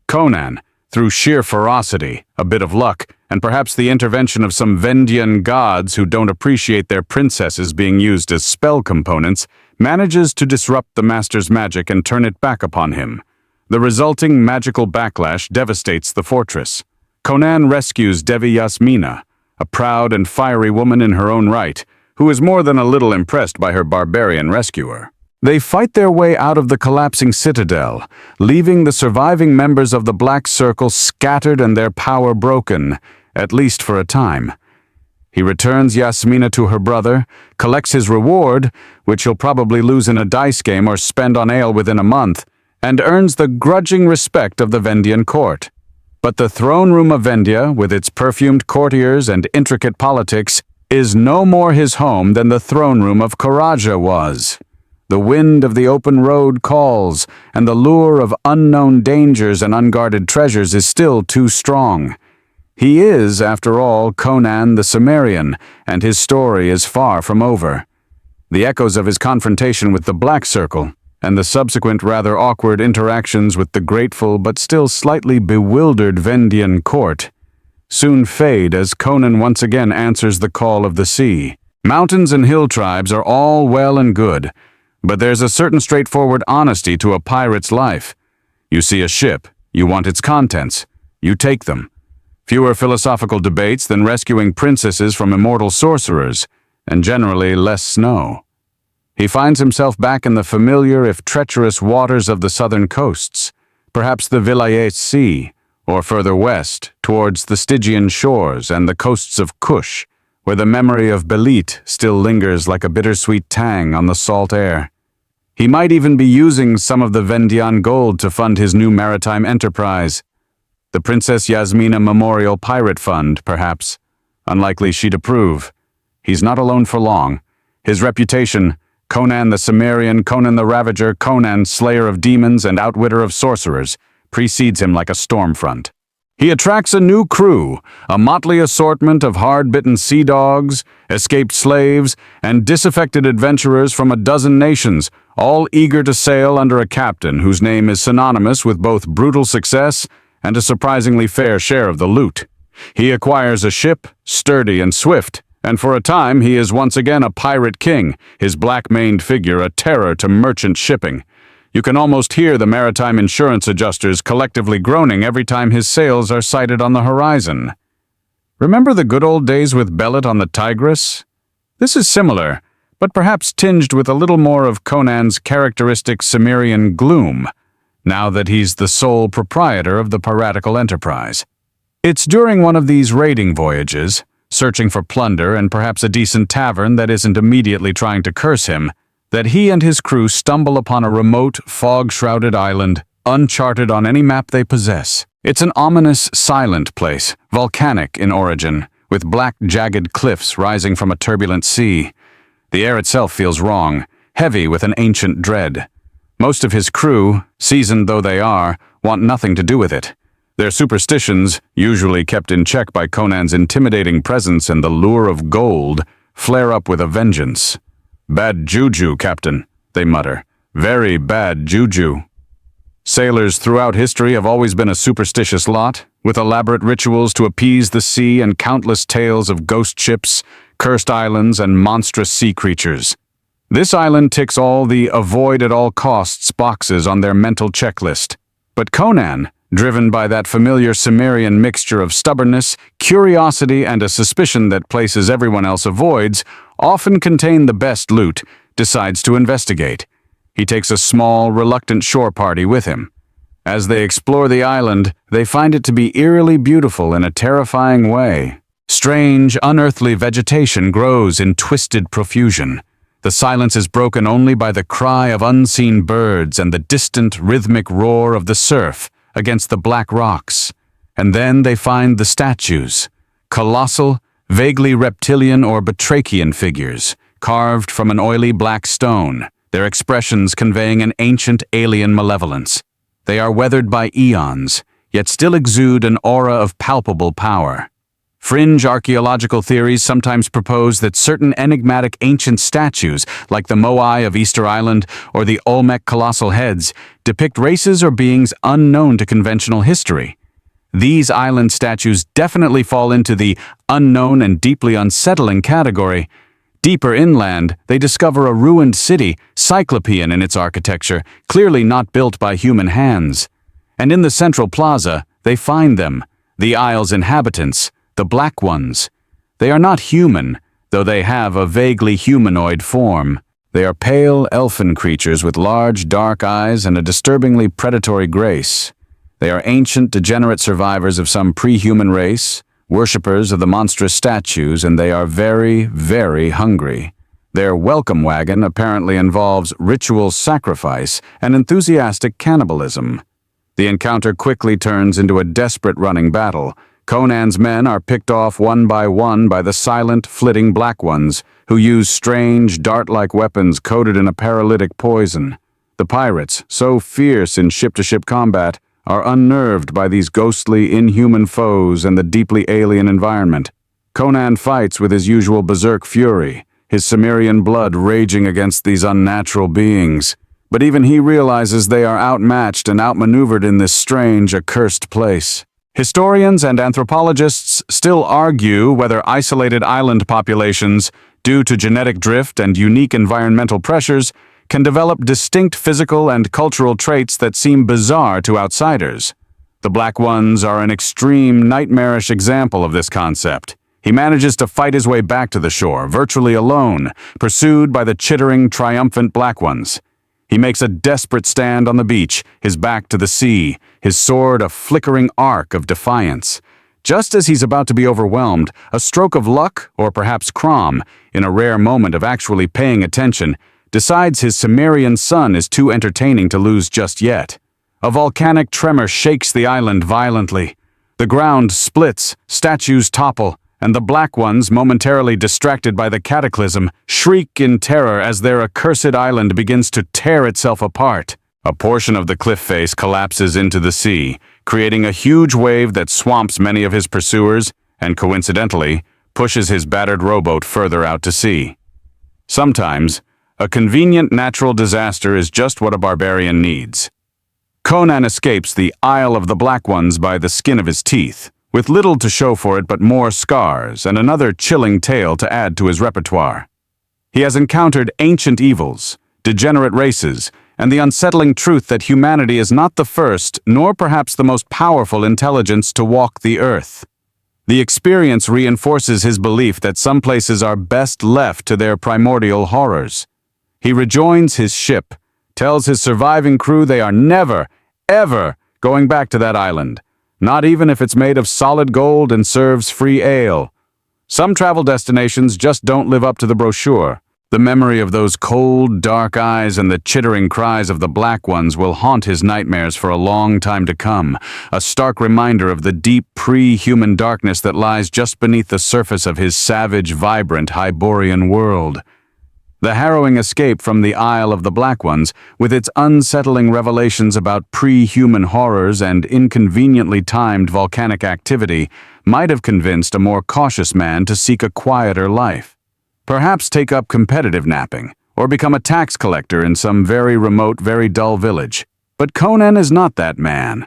Conan, through sheer ferocity, a bit of luck, and perhaps the intervention of some Vendian gods who don't appreciate their princesses being used as spell components, manages to disrupt the master's magic and turn it back upon him. The resulting magical backlash devastates the fortress. Conan rescues Devi Yasmina, a proud and fiery woman in her own right, who is more than a little impressed by her barbarian rescuer. They fight their way out of the collapsing citadel, leaving the surviving members of the Black Circle scattered and their power broken, at least for a time. He returns Yasmina to her brother, collects his reward, which he'll probably lose in a dice game or spend on ale within a month, and earns the grudging respect of the Vendian court. But the throne room of Vendia, with its perfumed courtiers and intricate politics, is no more his home than the throne room of Karaja was. The wind of the open road calls, and the lure of unknown dangers and unguarded treasures is still too strong. He is, after all, Conan the Cimmerian, and his story is far from over. The echoes of his confrontation with the Black Circle, and the subsequent rather awkward interactions with the grateful but still slightly bewildered Vendian court, soon fade as Conan once again answers the call of the sea. Mountains and hill tribes are all well and good, But there's a certain straightforward honesty to a pirate's life. You see a ship, you want its contents, you take them. Fewer philosophical debates than rescuing princesses from immortal sorcerers, and generally less snow. He finds himself back in the familiar if treacherous waters of the southern coasts, perhaps the Vilayet Sea, or further west, towards the Stygian shores and the coasts of Kush, where the memory of Belit still lingers like a bittersweet tang on the salt air. He might even be using some of the Vendian gold to fund his new maritime enterprise. The Princess Yasmina Memorial Pirate Fund, perhaps. Unlikely she'd approve. He's not alone for long. His reputation, Conan the Cimmerian, Conan the Ravager, Conan, slayer of demons and outwitter of sorcerers, precedes him like a storm front. He attracts a new crew, a motley assortment of hard-bitten sea dogs, escaped slaves, and disaffected adventurers from a dozen nations, all eager to sail under a captain whose name is synonymous with both brutal success and a surprisingly fair share of the loot. He acquires a ship, sturdy and swift, and for a time he is once again a pirate king, his black-maned figure a terror to merchant shipping. You can almost hear the maritime insurance adjusters collectively groaning every time his sails are sighted on the horizon. Remember the good old days with Belit on the Tigris? This is similar, but perhaps tinged with a little more of Conan's characteristic Cimmerian gloom, now that he's the sole proprietor of the piratical enterprise. It's during one of these raiding voyages, searching for plunder and perhaps a decent tavern that isn't immediately trying to curse him, that he and his crew stumble upon a remote, fog-shrouded island, uncharted on any map they possess. It's an ominous, silent place, volcanic in origin, with black, jagged cliffs rising from a turbulent sea. The air itself feels wrong, heavy with an ancient dread. Most of his crew, seasoned though they are, want nothing to do with it. Their superstitions, usually kept in check by Conan's intimidating presence and the lure of gold, flare up with a vengeance. "Bad juju, Captain," they mutter. "Very bad juju." Sailors throughout history have always been a superstitious lot, with elaborate rituals to appease the sea and countless tales of ghost ships, cursed islands, and monstrous sea creatures. This island ticks all the avoid-at-all-costs boxes on their mental checklist. But Conan, driven by that familiar Cimmerian mixture of stubbornness, curiosity, and a suspicion that places everyone else avoids, often contain the best loot, decides to investigate. He takes a small, reluctant shore party with him. As they explore the island, they find it to be eerily beautiful in a terrifying way. Strange, unearthly vegetation grows in twisted profusion. The silence is broken only by the cry of unseen birds and the distant, rhythmic roar of the surf against the black rocks. And then they find the statues, colossal, vaguely reptilian or batrachian figures, carved from an oily black stone, their expressions conveying an ancient alien malevolence. They are weathered by eons, yet still exude an aura of palpable power. Fringe archaeological theories sometimes propose that certain enigmatic ancient statues, like the Moai of Easter Island or the Olmec colossal heads, depict races or beings unknown to conventional history. These island statues definitely fall into the unknown and deeply unsettling category. Deeper inland, they discover a ruined city, cyclopean in its architecture, clearly not built by human hands. And in the central plaza, they find them, the isle's inhabitants, the Black Ones. They are not human, though they have a vaguely humanoid form. They are pale, elfin creatures with large, dark eyes and a disturbingly predatory grace. They are ancient, degenerate survivors of some pre-human race, worshippers of the monstrous statues, and they are very, very hungry. Their welcome wagon apparently involves ritual sacrifice and enthusiastic cannibalism. The encounter quickly turns into a desperate running battle. Conan's men are picked off one by the silent, flitting Black Ones, who use strange, dart-like weapons coated in a paralytic poison. The pirates, so fierce in ship-to-ship combat, are unnerved by these ghostly, inhuman foes and the deeply alien environment. Conan fights with his usual berserk fury, his Cimmerian blood raging against these unnatural beings. But even he realizes they are outmatched and outmaneuvered in this strange, accursed place. Historians and anthropologists still argue whether isolated island populations, due to genetic drift and unique environmental pressures, can develop distinct physical and cultural traits that seem bizarre to outsiders. The Black Ones are an extreme, nightmarish example of this concept. He manages to fight his way back to the shore, virtually alone, pursued by the chittering, triumphant Black Ones. He makes a desperate stand on the beach, his back to the sea, his sword a flickering arc of defiance. Just as he's about to be overwhelmed, a stroke of luck, or perhaps Crom, in a rare moment of actually paying attention, decides his Cimmerian son is too entertaining to lose just yet. A volcanic tremor shakes the island violently. The ground splits, statues topple, and the Black Ones, momentarily distracted by the cataclysm, shriek in terror as their accursed island begins to tear itself apart. A portion of the cliff face collapses into the sea, creating a huge wave that swamps many of his pursuers and, coincidentally, pushes his battered rowboat further out to sea. Sometimes, a convenient natural disaster is just what a barbarian needs. Conan escapes the Isle of the Black Ones by the skin of his teeth, with little to show for it but more scars and another chilling tale to add to his repertoire. He has encountered ancient evils, degenerate races, and the unsettling truth that humanity is not the first, nor perhaps the most powerful intelligence to walk the earth. The experience reinforces his belief that some places are best left to their primordial horrors. He rejoins his ship, tells his surviving crew they are never, ever going back to that island, not even if it's made of solid gold and serves free ale. Some travel destinations just don't live up to the brochure. The memory of those cold, dark eyes and the chittering cries of the Black Ones will haunt his nightmares for a long time to come, a stark reminder of the deep pre-human darkness that lies just beneath the surface of his savage, vibrant Hyborian world. The harrowing escape from the Isle of the Black Ones, with its unsettling revelations about pre-human horrors and inconveniently timed volcanic activity, might have convinced a more cautious man to seek a quieter life. Perhaps take up competitive napping, or become a tax collector in some very remote, very dull village. But Conan is not that man.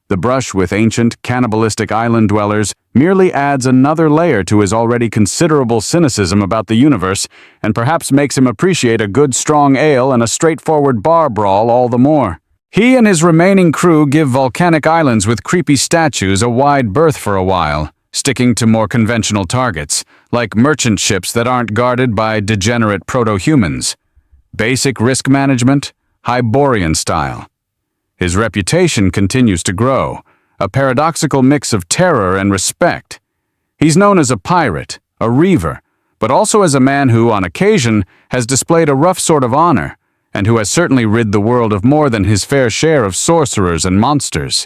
The brush with ancient, cannibalistic island dwellers merely adds another layer to his already considerable cynicism about the universe, and perhaps makes him appreciate a good strong ale and a straightforward bar brawl all the more. He and his remaining crew give volcanic islands with creepy statues a wide berth for a while, sticking to more conventional targets, like merchant ships that aren't guarded by degenerate proto-humans. Basic risk management, Hyborian style. His reputation continues to grow, a paradoxical mix of terror and respect. He's known as a pirate, a reaver, but also as a man who, on occasion, has displayed a rough sort of honor, and who has certainly rid the world of more than his fair share of sorcerers and monsters.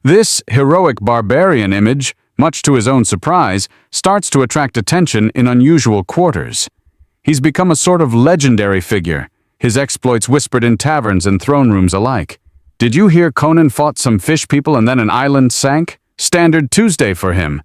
This heroic barbarian image, much to his own surprise, starts to attract attention in unusual quarters. He's become a sort of legendary figure, his exploits whispered in taverns and throne rooms alike. Did you hear Conan fought some fish people and then an island sank? Standard Tuesday for him.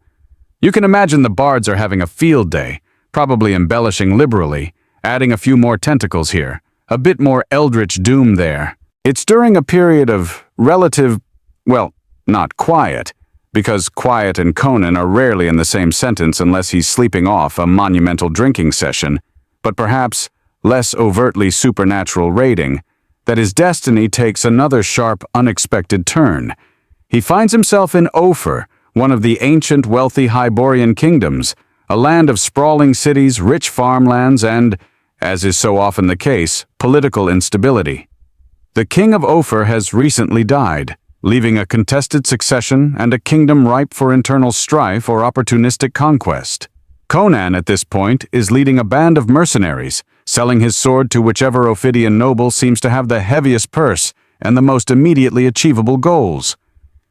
You can imagine the bards are having a field day, probably embellishing liberally, adding a few more tentacles here, a bit more eldritch doom there. It's during a period of relative, well, not quiet, because quiet and Conan are rarely in the same sentence unless he's sleeping off a monumental drinking session, but perhaps less overtly supernatural raiding, that his destiny takes another sharp, unexpected turn. He finds himself in Ophir, one of the ancient, wealthy Hyborian kingdoms, a land of sprawling cities, rich farmlands, and, as is so often the case, political instability. The king of Ophir has recently died, leaving a contested succession and a kingdom ripe for internal strife or opportunistic conquest. Conan, at this point, is leading a band of mercenaries, selling his sword to whichever Ophidian noble seems to have the heaviest purse and the most immediately achievable goals.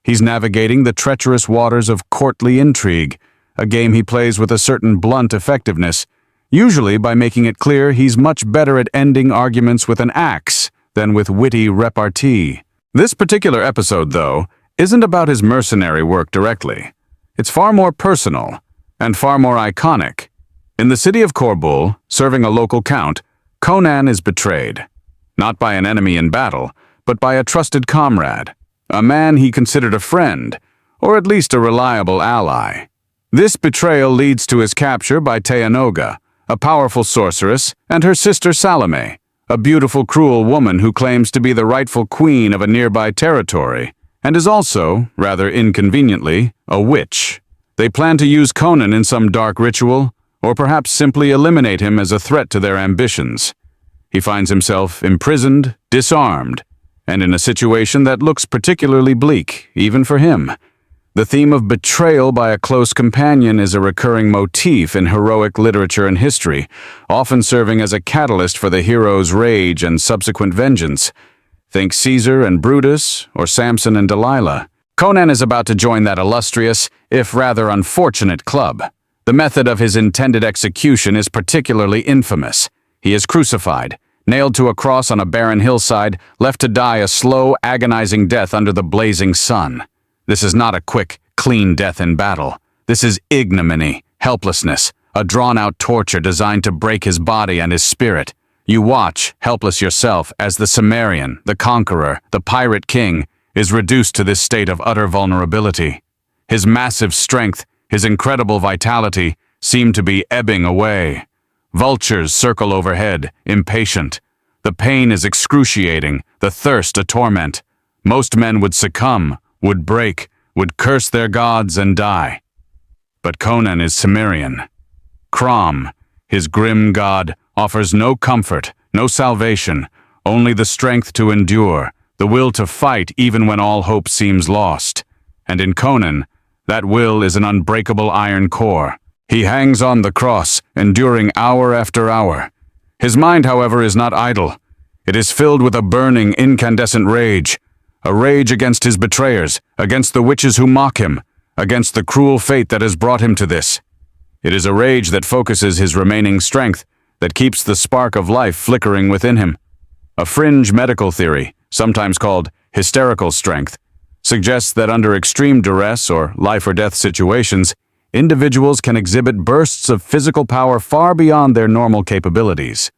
He's navigating the treacherous waters of courtly intrigue, a game he plays with a certain blunt effectiveness, usually by making it clear he's much better at ending arguments with an axe than with witty repartee. This particular episode, though, isn't about his mercenary work directly. It's far more personal and far more iconic. In the city of Korbul, serving a local count, Conan is betrayed. Not by an enemy in battle, but by a trusted comrade, a man he considered a friend, or at least a reliable ally. This betrayal leads to his capture by Teanoga, a powerful sorceress, and her sister Salome, a beautiful, cruel woman who claims to be the rightful queen of a nearby territory, and is also, rather inconveniently, a witch. They plan to use Conan in some dark ritual, or perhaps simply eliminate him as a threat to their ambitions. He finds himself imprisoned, disarmed, and in a situation that looks particularly bleak, even for him. The theme of betrayal by a close companion is a recurring motif in heroic literature and history, often serving as a catalyst for the hero's rage and subsequent vengeance. Think Caesar and Brutus, or Samson and Delilah. Conan is about to join that illustrious, if rather unfortunate club. The method of his intended execution is particularly infamous. He is crucified, nailed to a cross on a barren hillside, left to die a slow, agonizing death under the blazing sun. This is not a quick, clean death in battle. This is ignominy, helplessness, a drawn-out torture designed to break his body and his spirit. You watch, helpless yourself, as the Cimmerian, the conqueror, the pirate king, is reduced to this state of utter vulnerability. His massive strength, his incredible vitality, seem to be ebbing away. Vultures circle overhead, impatient. The pain is excruciating, the thirst a torment. Most men would succumb, would break, would curse their gods and die. But Conan is Cimmerian. Crom, his grim god, offers no comfort, no salvation, only the strength to endure, the will to fight even when all hope seems lost. And in Conan, that will is an unbreakable iron core. He hangs on the cross, enduring hour after hour. His mind, however, is not idle. It is filled with a burning, incandescent rage. A rage against his betrayers, against the witches who mock him, against the cruel fate that has brought him to this. It is a rage that focuses his remaining strength, that keeps the spark of life flickering within him. A fringe medical theory, sometimes called hysterical strength, suggests that under extreme duress or life-or-death situations, individuals can exhibit bursts of physical power far beyond their normal capabilities.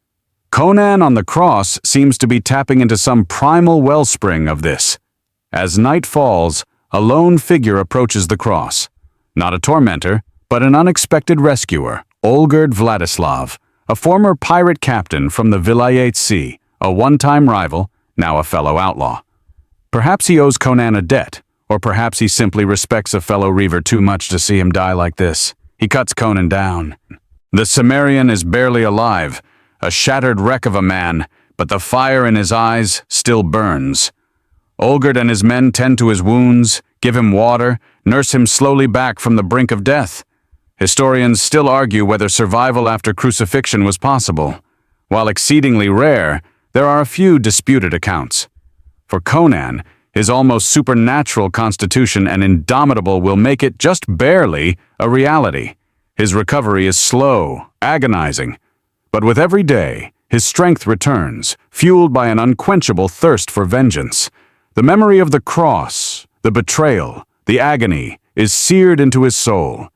Conan on the cross seems to be tapping into some primal wellspring of this. As night falls, a lone figure approaches the cross. Not a tormentor, but an unexpected rescuer, Olgierd Vladislav, a former pirate captain from the Vilayet Sea, a one-time rival, now a fellow outlaw. Perhaps he owes Conan a debt, or perhaps he simply respects a fellow reaver too much to see him die like this. He cuts Conan down. The Cimmerian is barely alive, a shattered wreck of a man, but the fire in his eyes still burns. Olgierd and his men tend to his wounds, give him water, nurse him slowly back from the brink of death. Historians still argue whether survival after crucifixion was possible. While exceedingly rare, there are a few disputed accounts. For Conan, his almost supernatural constitution and indomitable will make it just barely a reality. His recovery is slow, agonizing. But with every day, his strength returns, fueled by an unquenchable thirst for vengeance. The memory of the cross, the betrayal, the agony, is seared into his soul.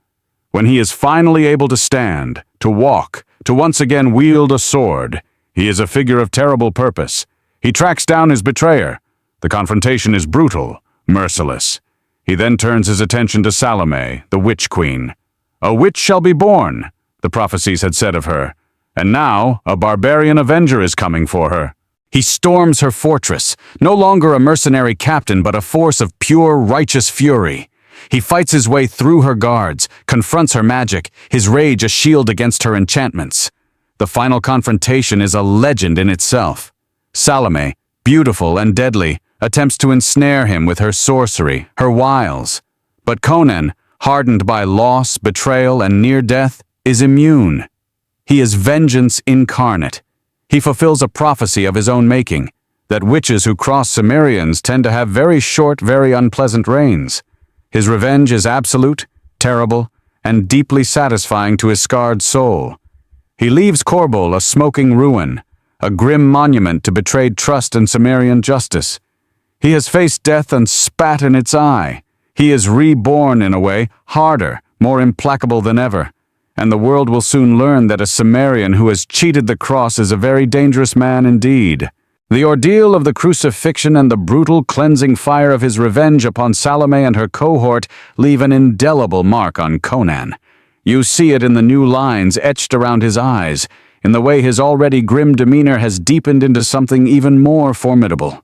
When he is finally able to stand, to walk, to once again wield a sword, he is a figure of terrible purpose. He tracks down his betrayer. The confrontation is brutal, merciless. He then turns his attention to Salome, the witch queen. A witch shall be born, the prophecies had said of her. And now, a barbarian avenger is coming for her. He storms her fortress, no longer a mercenary captain but a force of pure, righteous fury. He fights his way through her guards, confronts her magic, his rage a shield against her enchantments. The final confrontation is a legend in itself. Salome, beautiful and deadly, attempts to ensnare him with her sorcery, her wiles. But Conan, hardened by loss, betrayal, and near death, is immune. He is vengeance incarnate. He fulfills a prophecy of his own making, that witches who cross Cimmerians tend to have very short, very unpleasant reigns. His revenge is absolute, terrible, and deeply satisfying to his scarred soul. He leaves Korbol a smoking ruin, a grim monument to betrayed trust and Cimmerian justice. He has faced death and spat in its eye. He is reborn in a way, harder, more implacable than ever. And the world will soon learn that a Cimmerian who has cheated the cross is a very dangerous man indeed. The ordeal of the crucifixion and the brutal cleansing fire of his revenge upon Salome and her cohort leave an indelible mark on Conan. You see it in the new lines etched around his eyes, in the way his already grim demeanor has deepened into something even more formidable.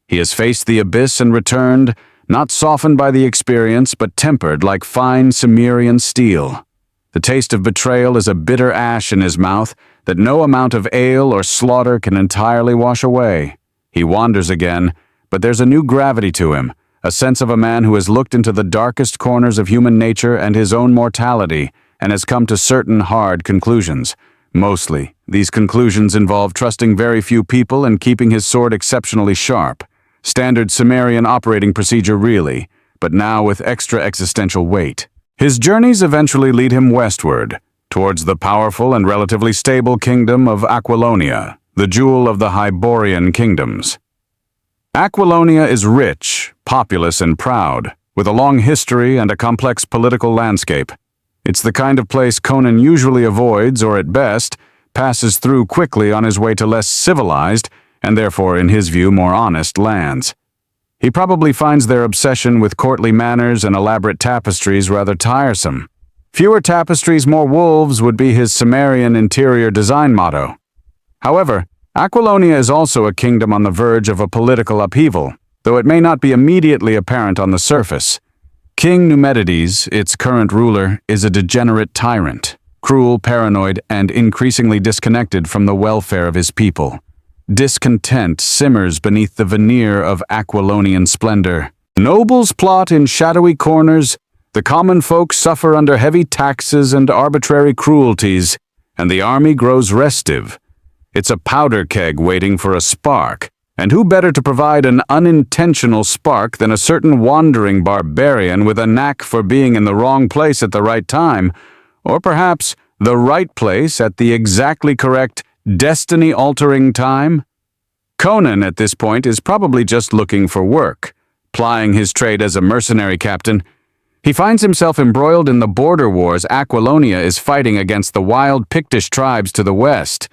He has faced the abyss and returned, not softened by the experience, but tempered like fine Cimmerian steel. The taste of betrayal is a bitter ash in his mouth that no amount of ale or slaughter can entirely wash away. He wanders again, but there's a new gravity to him, a sense of a man who has looked into the darkest corners of human nature and his own mortality, and has come to certain hard conclusions. Mostly, these conclusions involve trusting very few people and keeping his sword exceptionally sharp. Standard Cimmerian operating procedure really, but now with extra existential weight. His journeys eventually lead him westward, towards the powerful and relatively stable kingdom of Aquilonia, the jewel of the Hyborian kingdoms. Aquilonia is rich, populous, and proud, with a long history and a complex political landscape. It's the kind of place Conan usually avoids, or at best, passes through quickly on his way to less civilized, and therefore, in his view, more honest lands. He probably finds their obsession with courtly manners and elaborate tapestries rather tiresome. Fewer tapestries, more wolves would be his Cimmerian interior design motto. However, Aquilonia is also a kingdom on the verge of a political upheaval, though it may not be immediately apparent on the surface. King Numedides, its current ruler, is a degenerate tyrant, cruel, paranoid, and increasingly disconnected from the welfare of his people. Discontent simmers beneath the veneer of Aquilonian splendor. Nobles plot in shadowy corners, the common folk suffer under heavy taxes and arbitrary cruelties, and the army grows restive. It's a powder keg waiting for a spark, and who better to provide an unintentional spark than a certain wandering barbarian with a knack for being in the wrong place at the right time, or perhaps the right place at the exactly correct, destiny-altering time? Conan, at this point, is probably just looking for work, plying his trade as a mercenary captain. He finds himself embroiled in the border wars Aquilonia is fighting against the wild Pictish tribes to the west.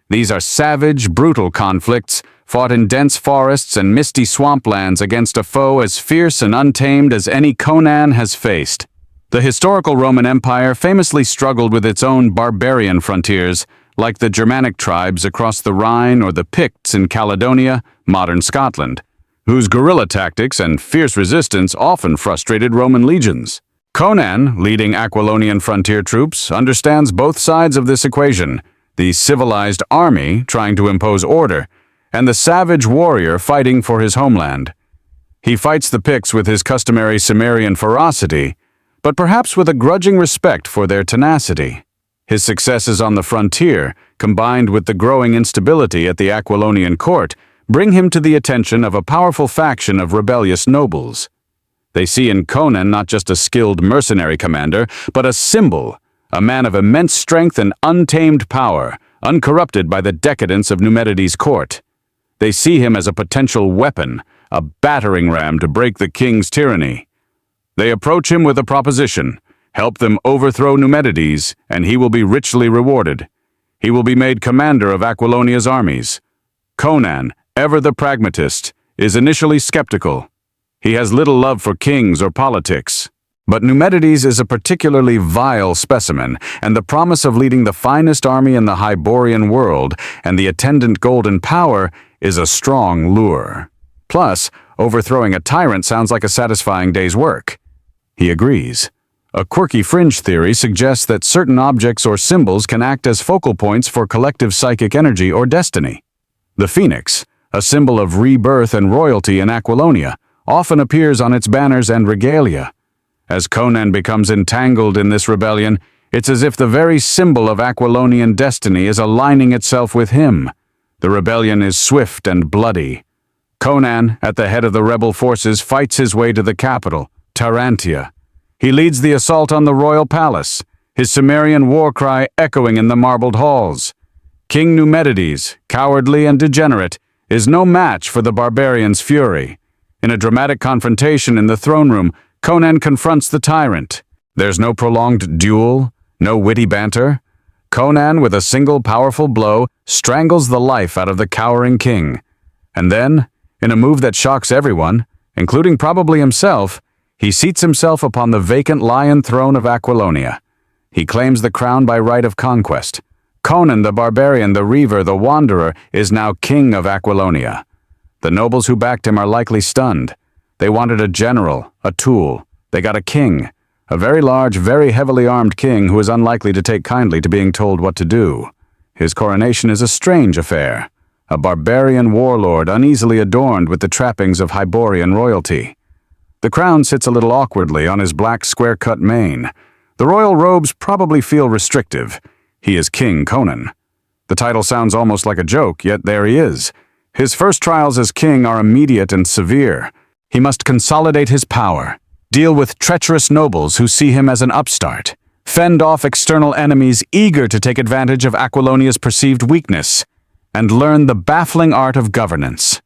These are savage, brutal conflicts, fought in dense forests and misty swamplands against a foe as fierce and untamed as any Conan has faced. The historical Roman Empire famously struggled with its own barbarian frontiers, like the Germanic tribes across the Rhine or the Picts in Caledonia, modern Scotland, whose guerrilla tactics and fierce resistance often frustrated Roman legions. Conan, leading Aquilonian frontier troops, understands both sides of this equation, the civilized army trying to impose order, and the savage warrior fighting for his homeland. He fights the Picts with his customary Cimmerian ferocity, but perhaps with a grudging respect for their tenacity. His successes on the frontier, combined with the growing instability at the Aquilonian court, bring him to the attention of a powerful faction of rebellious nobles. They see in Conan not just a skilled mercenary commander, but a symbol, a man of immense strength and untamed power, uncorrupted by the decadence of Numedides' court. They see him as a potential weapon, a battering ram to break the king's tyranny. They approach him with a proposition: help them overthrow Numedides, and he will be richly rewarded. He will be made commander of Aquilonia's armies. Conan, ever the pragmatist, is initially skeptical. He has little love for kings or politics. But Numedides is a particularly vile specimen, and the promise of leading the finest army in the Hyborian world and the attendant golden power is a strong lure. Plus, overthrowing a tyrant sounds like a satisfying day's work. He agrees. A quirky fringe theory suggests that certain objects or symbols can act as focal points for collective psychic energy or destiny. The phoenix, a symbol of rebirth and royalty in Aquilonia, often appears on its banners and regalia. As Conan becomes entangled in this rebellion, it's as if the very symbol of Aquilonian destiny is aligning itself with him. The rebellion is swift and bloody. Conan, at the head of the rebel forces, fights his way to the capital, Tarantia. He leads the assault on the royal palace, his Cimmerian war cry echoing in the marbled halls. King Numedides, cowardly and degenerate, is no match for the barbarian's fury. In a dramatic confrontation in the throne room, Conan confronts the tyrant. There's no prolonged duel, no witty banter. Conan, with a single powerful blow, strangles the life out of the cowering king. And then, in a move that shocks everyone, including probably himself, he seats himself upon the vacant lion throne of Aquilonia. He claims the crown by right of conquest. Conan the barbarian, the reaver, the wanderer, is now king of Aquilonia. The nobles who backed him are likely stunned. They wanted a general, a tool. They got a king, a very large, very heavily armed king who is unlikely to take kindly to being told what to do. His coronation is a strange affair. A barbarian warlord uneasily adorned with the trappings of Hyborian royalty. The crown sits a little awkwardly on his black square-cut mane. The royal robes probably feel restrictive. He is King Conan. The title sounds almost like a joke, yet there he is. His first trials as king are immediate and severe. He must consolidate his power, deal with treacherous nobles who see him as an upstart, fend off external enemies eager to take advantage of Aquilonia's perceived weakness, and learn the baffling art of governance.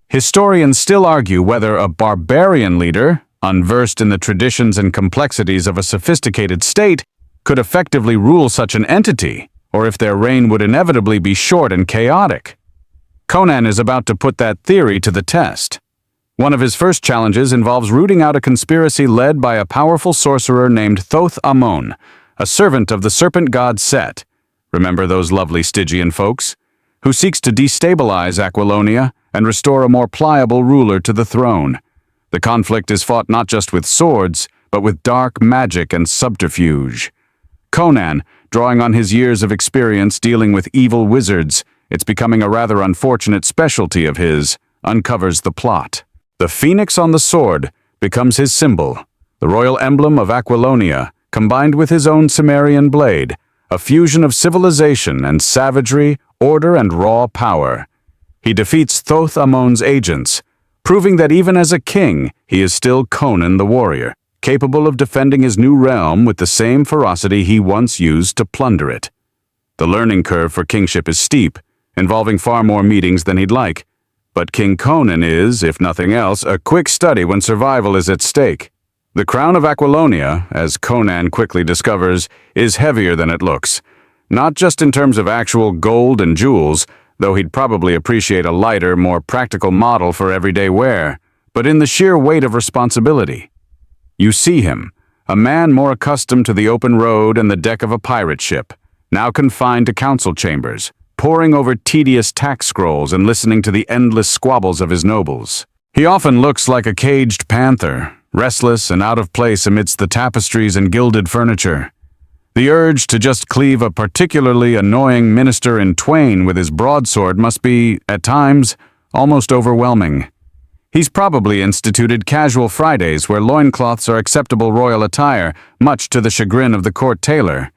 Historians still argue whether a barbarian leader, unversed in the traditions and complexities of a sophisticated state, could effectively rule such an entity, or if their reign would inevitably be short and chaotic. Conan is about to put that theory to the test. One of his first challenges involves rooting out a conspiracy led by a powerful sorcerer named Thoth Amon, a servant of the serpent god Set. Remember those lovely Stygian folks? Who seeks to destabilize Aquilonia and restore a more pliable ruler to the throne. The conflict is fought not just with swords, but with dark magic and subterfuge. Conan, drawing on his years of experience dealing with evil wizards, it's becoming a rather unfortunate specialty of his, uncovers the plot. The phoenix on the sword becomes his symbol, the royal emblem of Aquilonia, combined with his own Cimmerian blade, a fusion of civilization and savagery, order and raw power. He defeats Thoth Amon's agents, proving that even as a king, he is still Conan the warrior, capable of defending his new realm with the same ferocity he once used to plunder it. The learning curve for kingship is steep, involving far more meetings than he'd like. But King Conan is, if nothing else, a quick study when survival is at stake. The crown of Aquilonia, as Conan quickly discovers, is heavier than it looks. Not just in terms of actual gold and jewels, though he'd probably appreciate a lighter, more practical model for everyday wear, but in the sheer weight of responsibility. You see him, a man more accustomed to the open road and the deck of a pirate ship, now confined to council chambers, poring over tedious tax scrolls and listening to the endless squabbles of his nobles. He often looks like a caged panther, restless and out of place amidst the tapestries and gilded furniture. The urge to just cleave a particularly annoying minister in twain with his broadsword must be, at times, almost overwhelming. He's probably instituted casual Fridays where loincloths are acceptable royal attire, much to the chagrin of the court tailor.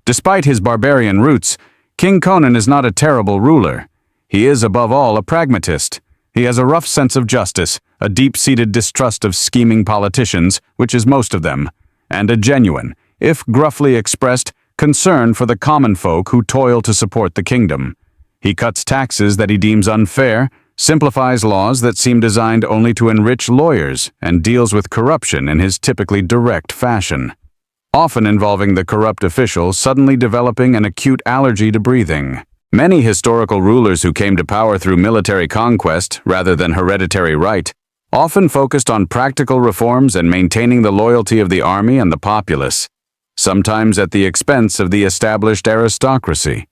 Despite his barbarian roots, King Conan is not a terrible ruler. He is, above all, a pragmatist. He has a rough sense of justice, a deep-seated distrust of scheming politicians, which is most of them, and a genuine, if gruffly expressed, concern for the common folk who toil to support the kingdom. He cuts taxes that he deems unfair, simplifies laws that seem designed only to enrich lawyers, and deals with corruption in his typically direct fashion, often involving the corrupt official suddenly developing an acute allergy to breathing. Many historical rulers who came to power through military conquest rather than hereditary right often focused on practical reforms and maintaining the loyalty of the army and the populace, sometimes at the expense of the established aristocracy.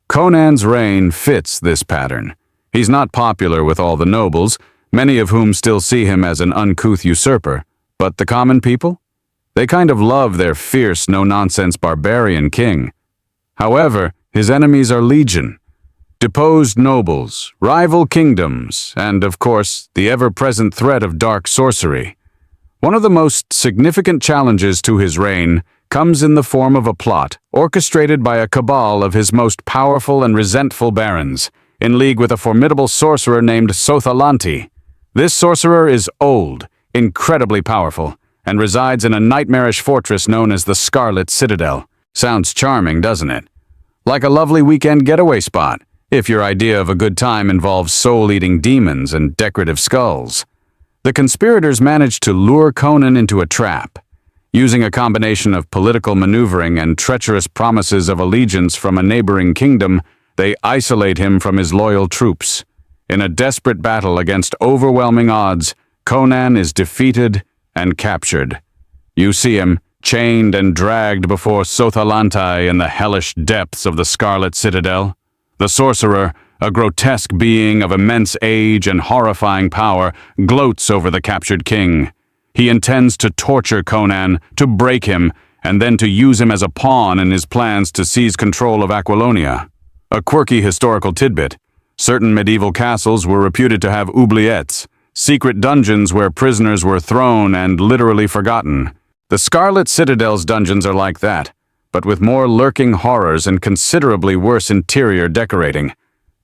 Conan's reign fits this pattern. He's not popular with all the nobles, many of whom still see him as an uncouth usurper, but the common people? They kind of love their fierce, no-nonsense barbarian king. However, his enemies are legion. Deposed nobles, rival kingdoms, and, of course, the ever-present threat of dark sorcery. One of the most significant challenges to his reign comes in the form of a plot orchestrated by a cabal of his most powerful and resentful barons, in league with a formidable sorcerer named Sothalanti. This sorcerer is old, incredibly powerful, and resides in a nightmarish fortress known as the Scarlet Citadel. Sounds charming, doesn't it? Like a lovely weekend getaway spot, if your idea of a good time involves soul-eating demons and decorative skulls. The conspirators managed to lure Conan into a trap. Using a combination of political maneuvering and treacherous promises of allegiance from a neighboring kingdom, they isolate him from his loyal troops. In a desperate battle against overwhelming odds, Conan is defeated and captured. You see him, chained and dragged before Sothalanti in the hellish depths of the Scarlet Citadel. The sorcerer, a grotesque being of immense age and horrifying power, gloats over the captured king. He intends to torture Conan, to break him, and then to use him as a pawn in his plans to seize control of Aquilonia. A quirky historical tidbit: certain medieval castles were reputed to have oubliettes, secret dungeons where prisoners were thrown and literally forgotten. The Scarlet Citadel's dungeons are like that, but with more lurking horrors and considerably worse interior decorating.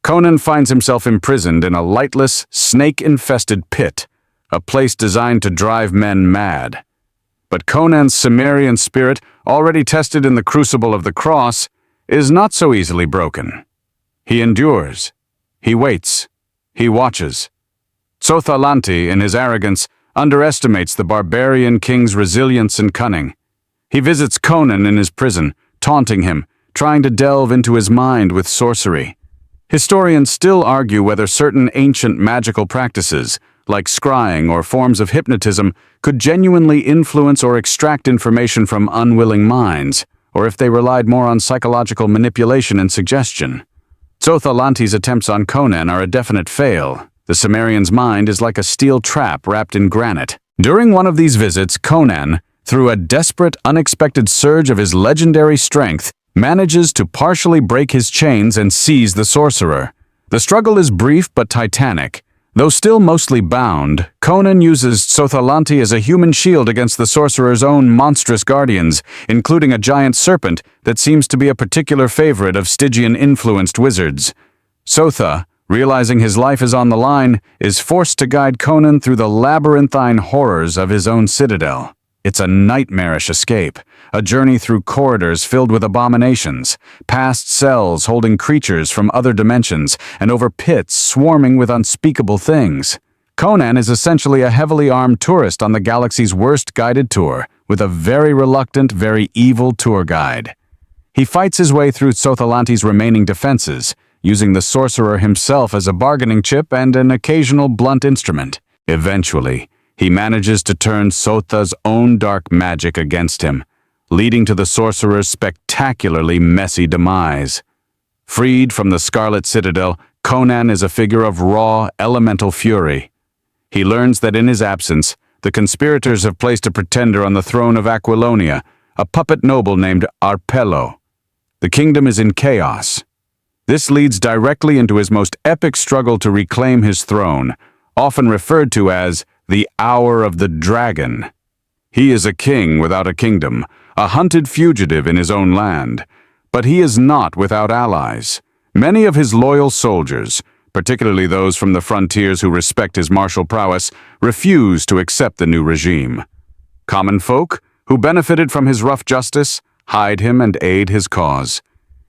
Conan finds himself imprisoned in a lightless, snake-infested pit, a place designed to drive men mad. But Conan's Cimmerian spirit, already tested in the crucible of the cross, is not so easily broken. He endures. He waits. He watches. Sothalanti, in his arrogance, underestimates the barbarian king's resilience and cunning. He visits Conan in his prison, taunting him, trying to delve into his mind with sorcery. Historians still argue whether certain ancient magical practices, like scrying or forms of hypnotism, could genuinely influence or extract information from unwilling minds, or if they relied more on psychological manipulation and suggestion. Sothalanti's attempts on Conan are a definite fail. The Cimmerian's mind is like a steel trap wrapped in granite. During one of these visits, Conan, through a desperate, unexpected surge of his legendary strength, manages to partially break his chains and seize the sorcerer. The struggle is brief but titanic. Though still mostly bound, Conan uses Sothalanti as a human shield against the sorcerer's own monstrous guardians, including a giant serpent that seems to be a particular favorite of Stygian-influenced wizards. Sotha, realizing his life is on the line, is forced to guide Conan through the labyrinthine horrors of his own citadel. It's a nightmarish escape, a journey through corridors filled with abominations, past cells holding creatures from other dimensions, and over pits swarming with unspeakable things. Conan is essentially a heavily armed tourist on the galaxy's worst guided tour, with a very reluctant, very evil tour guide. He fights his way through Sothalanti's remaining defenses, using the sorcerer himself as a bargaining chip and an occasional blunt instrument. Eventually, he manages to turn Sotha's own dark magic against him, leading to the sorcerer's spectacularly messy demise. Freed from the Scarlet Citadel, Conan is a figure of raw, elemental fury. He learns that in his absence, the conspirators have placed a pretender on the throne of Aquilonia, a puppet noble named Arpello. The kingdom is in chaos. This leads directly into his most epic struggle to reclaim his throne, often referred to as the Hour of the Dragon. He is a king without a kingdom, a hunted fugitive in his own land. But he is not without allies. Many of his loyal soldiers, particularly those from the frontiers who respect his martial prowess, refuse to accept the new regime. Common folk, who benefited from his rough justice, hide him and aid his cause.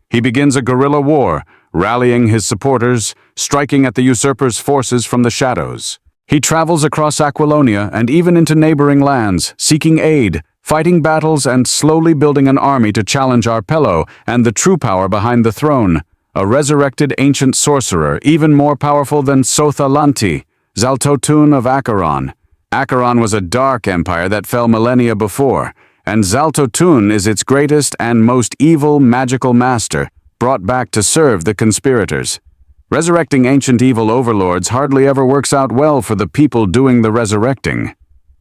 He begins a guerrilla war, rallying his supporters, striking at the usurper's forces from the shadows. He travels across Aquilonia and even into neighboring lands, seeking aid, fighting battles and slowly building an army to challenge Arpello and the true power behind the throne, a resurrected ancient sorcerer even more powerful than Sothalanti, Zaltotun of Acheron. Acheron was a dark empire that fell millennia before, and Zaltotun is its greatest and most evil magical master, brought back to serve the conspirators. Resurrecting ancient evil overlords hardly ever works out well for the people doing the resurrecting.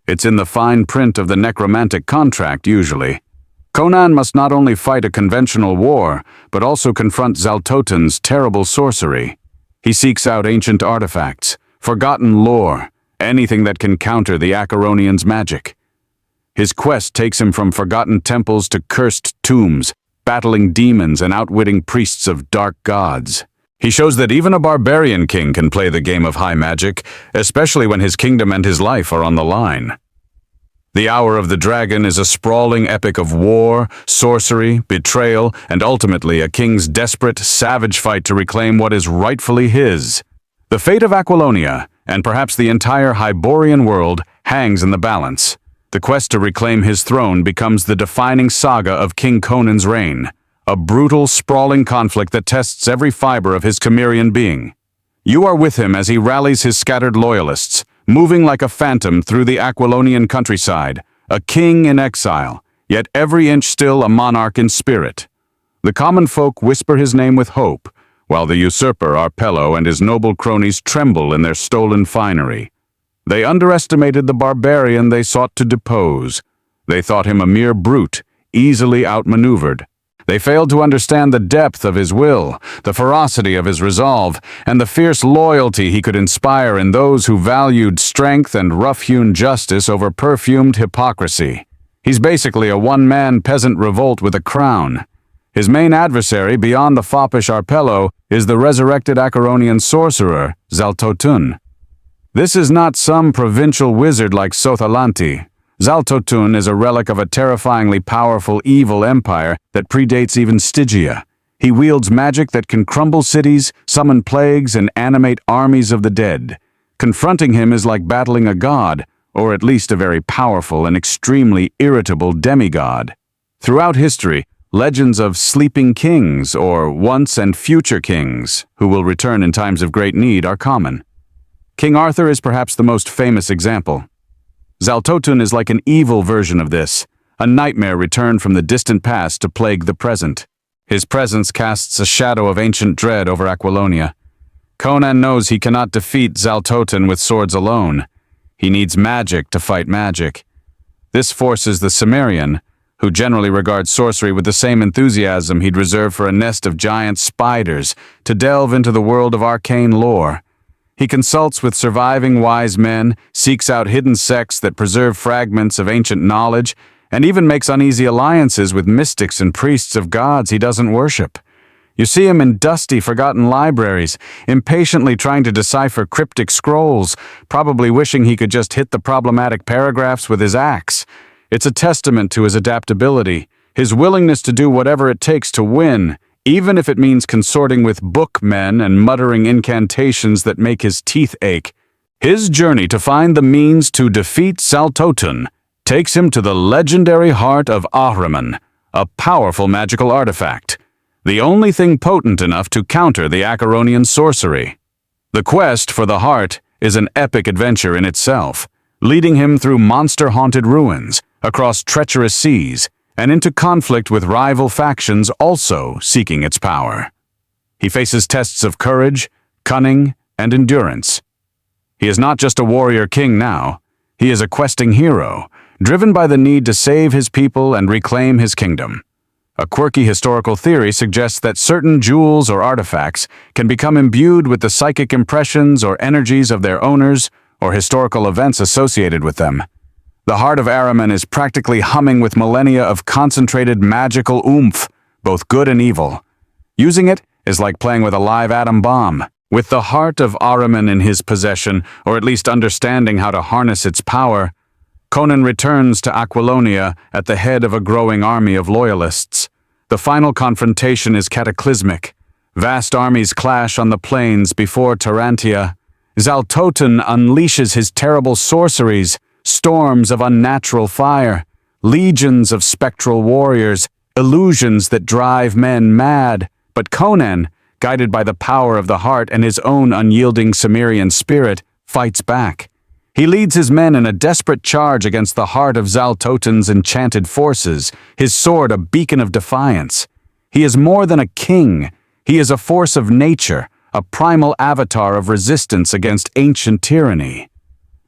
It's in the fine print of the necromantic contract, usually. Conan must not only fight a conventional war, but also confront Zaltotun's terrible sorcery. He seeks out ancient artifacts, forgotten lore, anything that can counter the Acheronians' magic. His quest takes him from forgotten temples to cursed tombs, battling demons and outwitting priests of dark gods. He shows that even a barbarian king can play the game of high magic, especially when his kingdom and his life are on the line. The Hour of the Dragon is a sprawling epic of war, sorcery, betrayal, and ultimately a king's desperate, savage fight to reclaim what is rightfully his. The fate of Aquilonia, and perhaps the entire Hyborian world, hangs in the balance. The quest to reclaim his throne becomes the defining saga of King Conan's reign, a brutal, sprawling conflict that tests every fiber of his Cimmerian being. You are with him as he rallies his scattered loyalists, moving like a phantom through the Aquilonian countryside, a king in exile, yet every inch still a monarch in spirit. The common folk whisper his name with hope, while the usurper Arpello and his noble cronies tremble in their stolen finery. They underestimated the barbarian they sought to depose. They thought him a mere brute, easily outmaneuvered. They failed to understand the depth of his will, the ferocity of his resolve, and the fierce loyalty he could inspire in those who valued strength and rough-hewn justice over perfumed hypocrisy. He's basically a one-man peasant revolt with a crown. His main adversary, beyond the foppish Arpello, is the resurrected Acheronian sorcerer, Zaltotun. This is not some provincial wizard like Sothalanti. Zaltotun is a relic of a terrifyingly powerful evil empire that predates even Stygia. He wields magic that can crumble cities, summon plagues, and animate armies of the dead. Confronting him is like battling a god, or at least a very powerful and extremely irritable demigod. Throughout history, legends of sleeping kings, or once and future kings, who will return in times of great need, are common. King Arthur is perhaps the most famous example. Zaltotun is like an evil version of this, a nightmare returned from the distant past to plague the present. His presence casts a shadow of ancient dread over Aquilonia. Conan knows he cannot defeat Zaltotun with swords alone. He needs magic to fight magic. This forces the Cimmerian, who generally regards sorcery with the same enthusiasm he'd reserve for a nest of giant spiders, to delve into the world of arcane lore. He consults with surviving wise men, seeks out hidden sects that preserve fragments of ancient knowledge, and even makes uneasy alliances with mystics and priests of gods he doesn't worship. You see him in dusty, forgotten libraries, impatiently trying to decipher cryptic scrolls, probably wishing he could just hit the problematic paragraphs with his axe. It's a testament to his adaptability, his willingness to do whatever it takes to win, even if it means consorting with bookmen and muttering incantations that make his teeth ache. His journey to find the means to defeat Zaltotun takes him to the legendary heart of Ahriman, a powerful magical artifact, the only thing potent enough to counter the Acheronian sorcery. The quest for the heart is an epic adventure in itself, leading him through monster-haunted ruins, across treacherous seas, and into conflict with rival factions also seeking its power. He faces tests of courage, cunning, and endurance. He is not just a warrior king now, he is a questing hero, driven by the need to save his people and reclaim his kingdom. A quirky historical theory suggests that certain jewels or artifacts can become imbued with the psychic impressions or energies of their owners or historical events associated with them. The heart of Ahriman is practically humming with millennia of concentrated magical oomph, both good and evil. Using it is like playing with a live atom bomb. With the heart of Ahriman in his possession, or at least understanding how to harness its power, Conan returns to Aquilonia at the head of a growing army of loyalists. The final confrontation is cataclysmic. Vast armies clash on the plains before Tarantia. Zaltotun unleashes his terrible sorceries, storms of unnatural fire, legions of spectral warriors, illusions that drive men mad. But Conan, guided by the power of the heart and his own unyielding Cimmerian spirit, fights back. He leads his men in a desperate charge against the heart of Zaltotun's enchanted forces, his sword a beacon of defiance. He is more than a king. He is a force of nature, a primal avatar of resistance against ancient tyranny.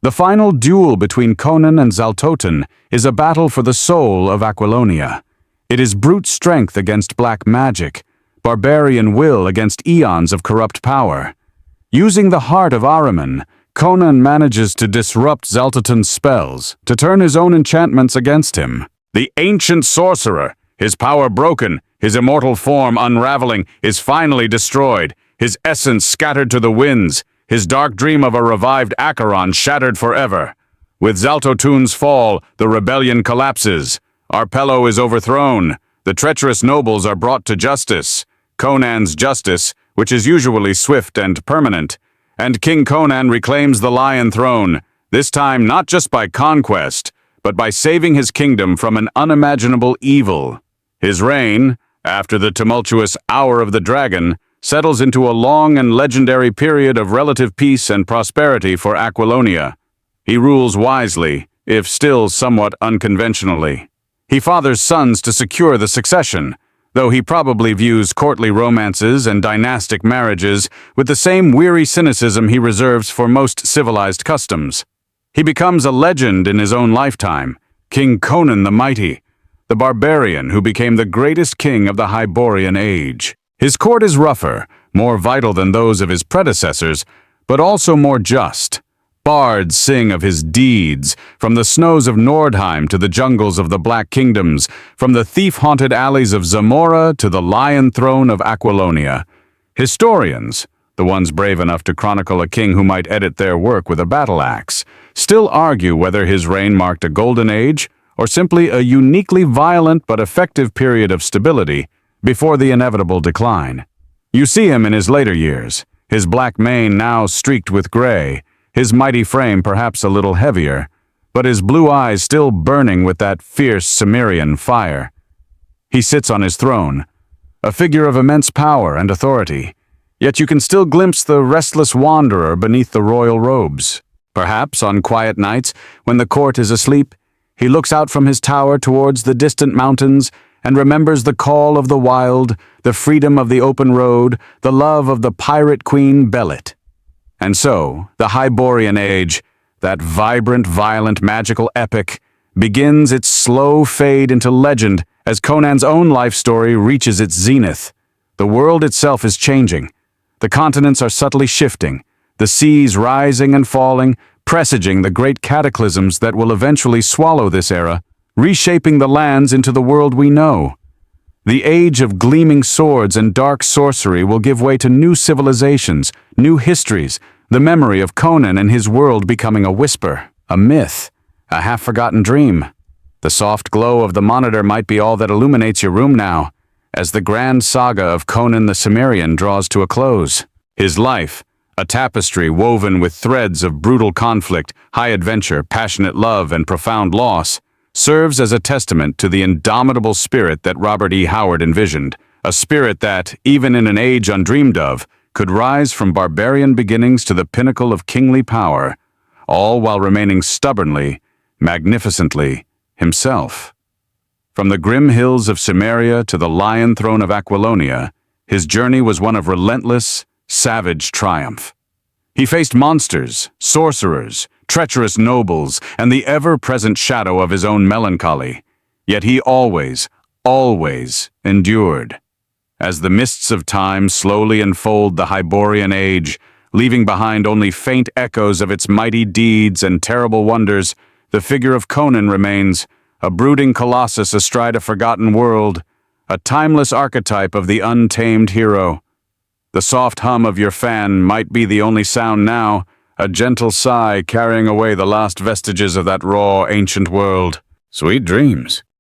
The final duel between Conan and Zaltotun is a battle for the soul of Aquilonia. It is brute strength against black magic, barbarian will against eons of corrupt power. Using the heart of Ahriman, Conan manages to disrupt Zaltotun's spells, to turn his own enchantments against him. The ancient sorcerer, his power broken, his immortal form unraveling, is finally destroyed, his essence scattered to the winds, his dark dream of a revived Acheron shattered forever. With Zaltotun's fall, the rebellion collapses. Arpello is overthrown. The treacherous nobles are brought to justice. Conan's justice, which is usually swift and permanent. And King Conan reclaims the Lion Throne, this time not just by conquest, but by saving his kingdom from an unimaginable evil. His reign, after the tumultuous Hour of the Dragon, settles into a long and legendary period of relative peace and prosperity for Aquilonia. He rules wisely, if still somewhat unconventionally. He fathers sons to secure the succession, though he probably views courtly romances and dynastic marriages with the same weary cynicism he reserves for most civilized customs. He becomes a legend in his own lifetime, King Conan the Mighty, the barbarian who became the greatest king of the Hyborian age. His court is rougher, more vital than those of his predecessors, but also more just. Bards sing of his deeds, from the snows of Nordheim to the jungles of the Black Kingdoms, from the thief-haunted alleys of Zamora to the lion throne of Aquilonia. Historians, the ones brave enough to chronicle a king who might edit their work with a battle axe, still argue whether his reign marked a golden age or simply a uniquely violent but effective period of stability before the inevitable decline. You see him in his later years, his black mane now streaked with gray, his mighty frame perhaps a little heavier, but his blue eyes still burning with that fierce Cimmerian fire. He sits on his throne, a figure of immense power and authority, yet you can still glimpse the restless wanderer beneath the royal robes. Perhaps on quiet nights, when the court is asleep, he looks out from his tower towards the distant mountains and remembers the call of the wild, the freedom of the open road, the love of the pirate queen Belit. And so, the Hyborian age, that vibrant, violent, magical epic, begins its slow fade into legend as Conan's own life story reaches its zenith. The world itself is changing. The continents are subtly shifting, the seas rising and falling, presaging the great cataclysms that will eventually swallow this era, reshaping the lands into the world we know. The age of gleaming swords and dark sorcery will give way to new civilizations, new histories, the memory of Conan and his world becoming a whisper, a myth, a half-forgotten dream. The soft glow of the monitor might be all that illuminates your room now, as the grand saga of Conan the Cimmerian draws to a close. His life, a tapestry woven with threads of brutal conflict, high adventure, passionate love, and profound loss, serves as a testament to the indomitable spirit that Robert E. Howard envisioned, a spirit that, even in an age undreamed of, could rise from barbarian beginnings to the pinnacle of kingly power, all while remaining stubbornly, magnificently, himself. From the grim hills of Cimmeria to the lion throne of Aquilonia, his journey was one of relentless, savage triumph. He faced monsters, sorcerers, treacherous nobles, and the ever-present shadow of his own melancholy. Yet he always, always endured. As the mists of time slowly enfold the Hyborian age, leaving behind only faint echoes of its mighty deeds and terrible wonders, the figure of Conan remains, a brooding colossus astride a forgotten world, a timeless archetype of the untamed hero. The soft hum of your fan might be the only sound now, a gentle sigh carrying away the last vestiges of that raw, ancient world. Sweet dreams.